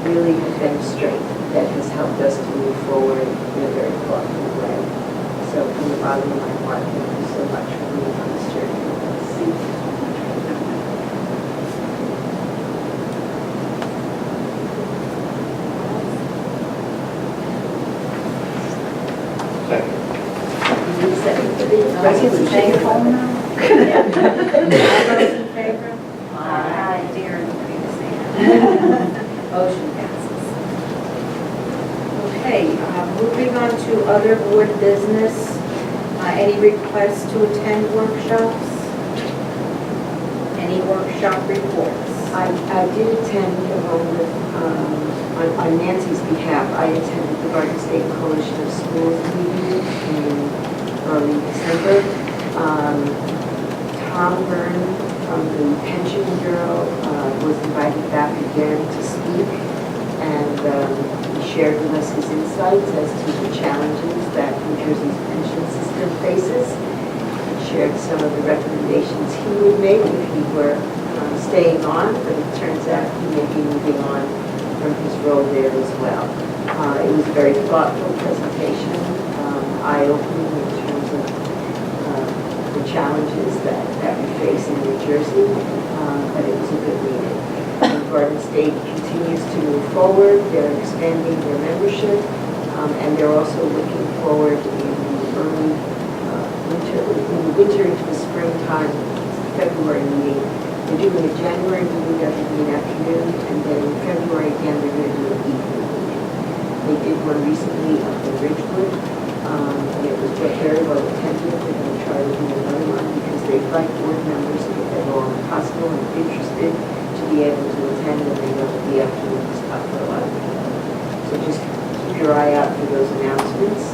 really has been a strength that has helped us to move forward in a very thoughtful way. So from the bottom of my heart, thank you so much for being on this journey with us. Resolution. All those in favor? Aye. Dear and Motion passes. Okay, moving on to other board business. Any requests to attend workshops? Any workshop reports? I did attend along with, on Nancy's behalf, I attended the Garden State Coalition of Schools meeting in early December. Tom Byrne from the Pension Bureau was invited back again to speak, and he shared with us his insights as to the challenges that New Jersey's pension system faces. He shared some of the recommendations he would make if he were staying on, but it turns out he may be moving on from his role there as well. It was a very thoughtful presentation, eye-opening in terms of the challenges that we face in New Jersey, but it was a good meeting. Garden State continues to move forward. They're expanding their membership. And they're also looking forward in the early winter into the springtime, February meeting. They're doing a January meeting every afternoon, and then in February again, they're going to do an evening meeting. They did one recently up in Ridgewood, and it was very well attended. They're going to try to do another one because they'd like board members, if at all possible and interested, to be able to attend, and they know that the afternoon is tough for a lot of people. So just keep your eye out for those announcements.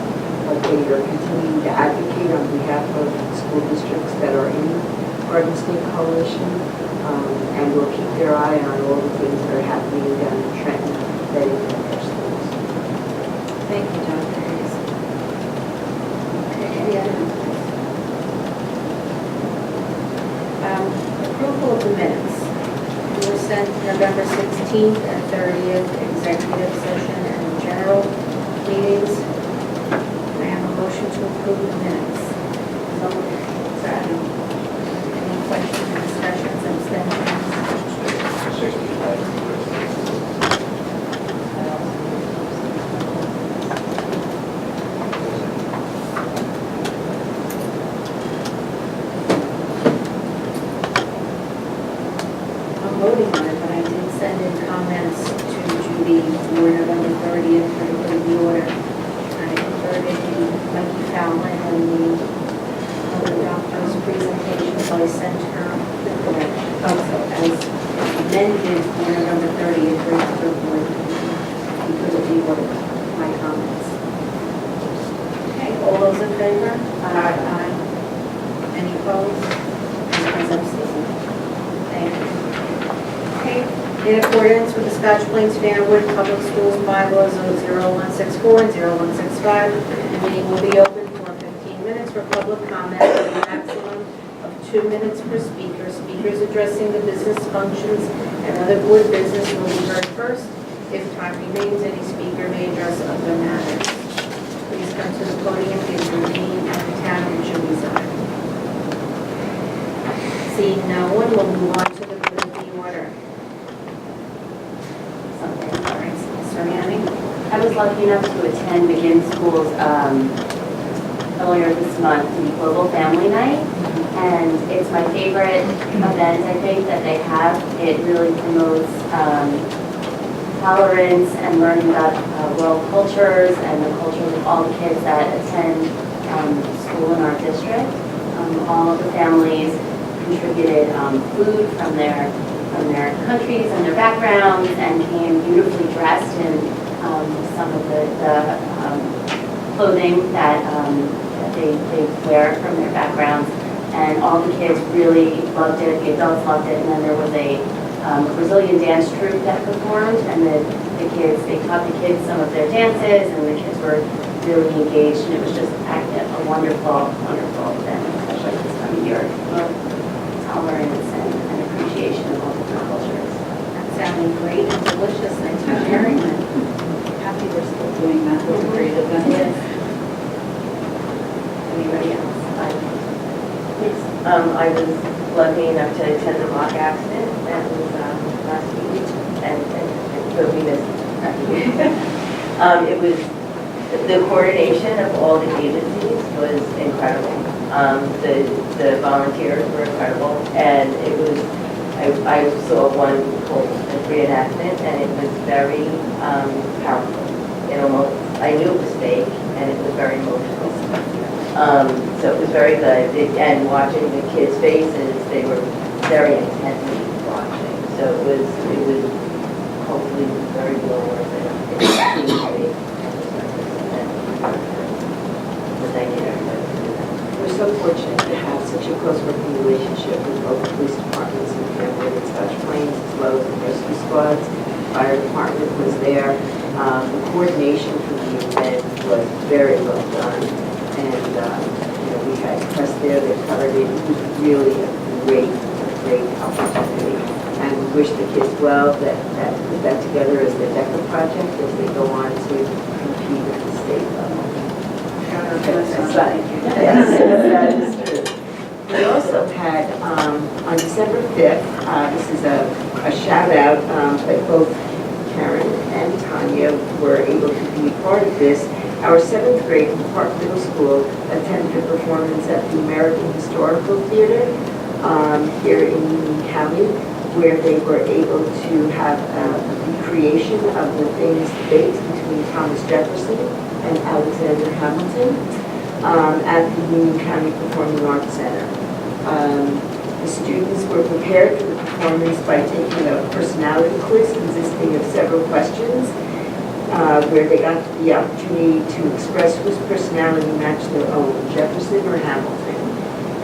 But they are continuing to advocate on behalf of school districts that are in Garden State Coalition, and will keep their eye on all the things that are happening down in Trenton that impact their schools. Thank you, Dr. Hayes. Okay, any other comments? Approval of the minutes. We were sent November 16th and 30th, executive session and general meetings. Can I have a motion to approve the minutes? Second. Any questions, discussions, abstentions? I'm voting on it, but I did send in comments to Judy for November 30th for the order. I included Mikey Fallon and the other doctor's presentation, so I sent her the correction. Also, as amended for November 30th for the board because of the order, my comments. Okay, all those in favor? Aye. Any opposed? Any abstentions? Thank you. Okay, in accordance with the Scotch Plains Fanwood Public Schools bylaws of 0164 and 0165, the meeting will be open for 15 minutes for public comment with a maximum of 2 minutes per speaker. Speakers addressing the business functions and other board business will be heard first. If time remains, any speaker may address other matters. Please come to the podium, give your name and the town in which you reside. Seeing no one, we'll move on to the good of the order. Something, all right, Mr. Manning. I was lucky enough to attend Begin Schools earlier this month, the Global Family Night, and it's my favorite event, I think, that they have. It really promotes tolerance and learning about world cultures and the cultures of all the kids that attend school in our district. All of the families contributed food from their countries and their backgrounds and came beautifully dressed in some of the clothing that they wear from their backgrounds. And all the kids really loved it, the adults loved it, and then there was a Brazilian dance troupe that performed, and the kids, they taught the kids some of their dances, and the kids were really engaged, and it was just a wonderful, wonderful event, especially this time of year. Tolerance and appreciation of all different cultures. That sounded great and delicious. Thanks for sharing that. Happy we're still doing that. It was a great event. Yes. Anybody else? I was lucky enough to attend the mock accident that was last week, and will be missed. It was, the coordination of all the agencies was incredible. The volunteers were incredible, and it was, I saw one whole reenactment, and it was very powerful. It almost, I knew it was fake, and it was very emotional. So it was very good, and watching the kids' faces, they were very intently watching. So it was hopefully very well worth it. So thank you, everybody. We're so fortunate to have such a close working relationship with both police departments in Fanwood and Scotch Plains, as well as the rescue squads. Fire department was there. The coordination for the event was very well done. And, we had press there that covered it. It was really a great opportunity. And we wish the kids well that put that together as the DECA project as they go on to compete at the state level. Yes, that is true. We also had, on December 5th, this is a shout out that both Karen and Tanya were able to be part of this. Our 7th grade from Park Middle School attended a performance at the American Historical Theater here in Union County, where they were able to have a recreation of the famous debate between Thomas Jefferson and Alexander Hamilton at the Union County Performing Arts Center. The students were prepared for the performance by taking a personality quiz consisting of several questions where they got the opportunity to express whose personality matched their own, Jefferson or Hamilton.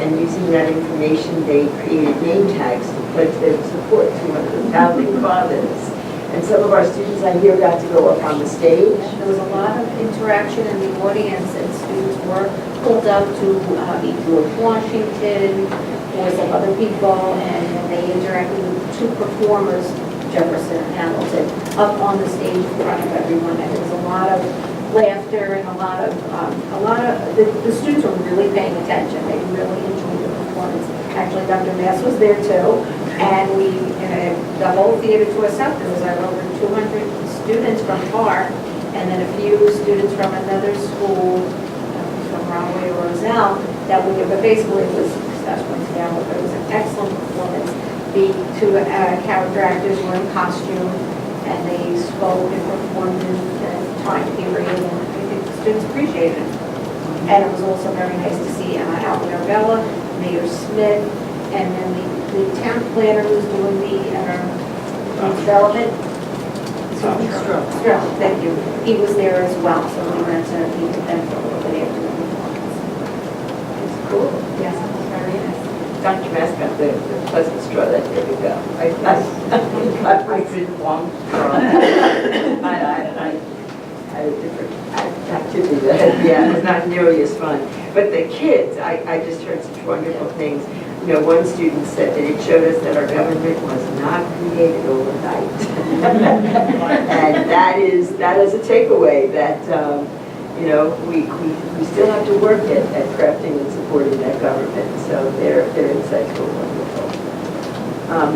And using that information, they created name tags to pledge their support to one of the founding fathers. And some of our students I hear got to go up on the stage. There was a lot of interaction in the audience, and students were pulled up to meet George Washington or some other people, and they interacted with two performers, Jefferson and Hamilton, up on the stage in front of everyone. And there was a lot of laughter and a lot of the students were really paying attention. They really enjoyed the performance. Actually, Dr. Mass was there too, and the whole theater to us up. There was over 200 students from Park, and then a few students from another school, from Rahway or Roselle, that we but basically it was coincidental, but it was an excellent performance. The two character actors were in costume, and they spoke and performed in the time period, and I think the students appreciated it. And it was also very nice to see Alvin Arbella, Mayor Smith, and then the town planner who's doing the development. Stroh, thank you. He was there as well, so we went to meet with them for a little bit after the performance. It's cool. Yes, it was very nice. Dr. Mass got the pleasant straw that day to go. I couldn't want straw. I had a different activity that was not nearly as fun. But the kids, I just heard such wonderful things. You know, one student said that it showed us that our government was not created overnight. And that is a takeaway that, you know, we still have to work at crafting and supporting that government. So their insights were wonderful.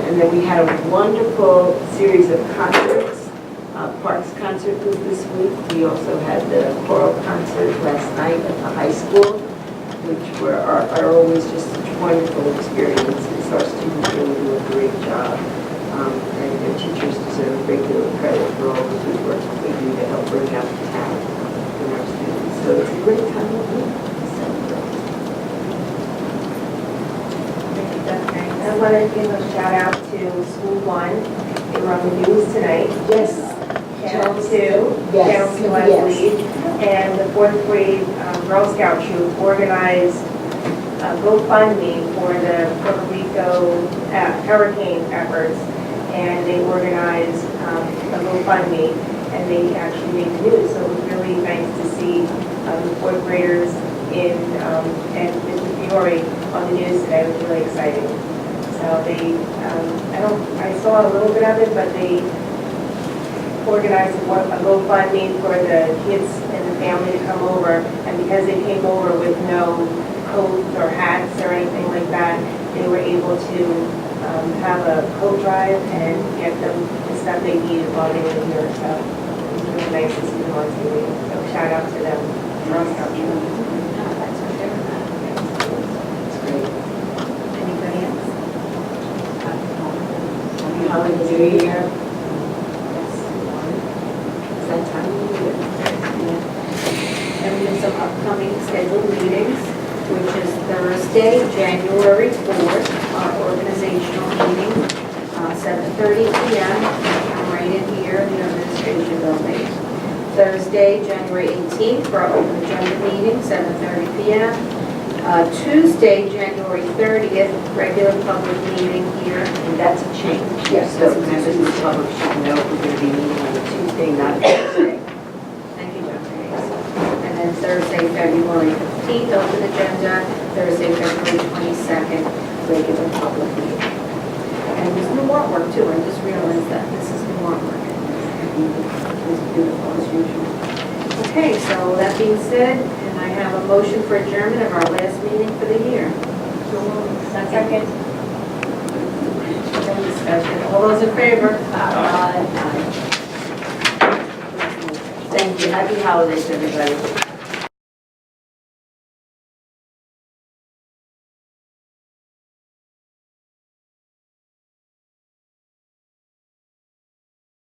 And then we had a wonderful series of concerts. Parks concert was this week. We also had the choral concert last night at the high school, which are always just such wonderful experiences. Our students really do a great job, and their teachers deserve a great deal of credit for all the good work they do to help bring out the talent in our students. So it's a great time of year to celebrate. Thank you, Dr. I wanted to give a shout out to School 1. They were on the news tonight. Yes. Channel 2. Yes. Channel 2 I believe. And the 4th grade Girl Scout troop organized a GoFundMe for the Puerto Rico hurricane efforts. And they organized a GoFundMe, and they actually made the news. So it was really nice to see the 4th graders and Mr. Fiore on the news today. It was really exciting. So they, I saw a little bit of it, but they organized a GoFundMe for the kids and the family to come over, and because they came over with no coats or hats or anything like that, they were able to have a coat drive and get them the stuff they needed while they were here. So it was really nice to see them on TV. So shout out to them. Girl Scout troop. Thanks for sharing that. It's great. Anybody else? Happy Holiday New Year. That time of year. And we have some upcoming scheduled meetings, which is Thursday, January 4th, our organizational meeting, 7:30 p.m. I'm right in here in the administration building. Thursday, January 18th, for our open agenda meeting, 7:30 p.m. Tuesday, January 30th, regular public meeting here. And that's a change. Yes, So members of the public should know we're going to be meeting on a Tuesday, not a Thursday. Thank you, Dr. Hayes. And then Thursday, February 15th, open agenda. Thursday, February 22nd, regular public meeting. And there's new artwork too. I just realized that this is new artwork. It's beautiful as usual. Okay, so that being said, and I have a motion for adjournment of our last meeting for the year. Second. No discussion. All those in favor? Aye. Thank Thank you. Happy holidays, everybody.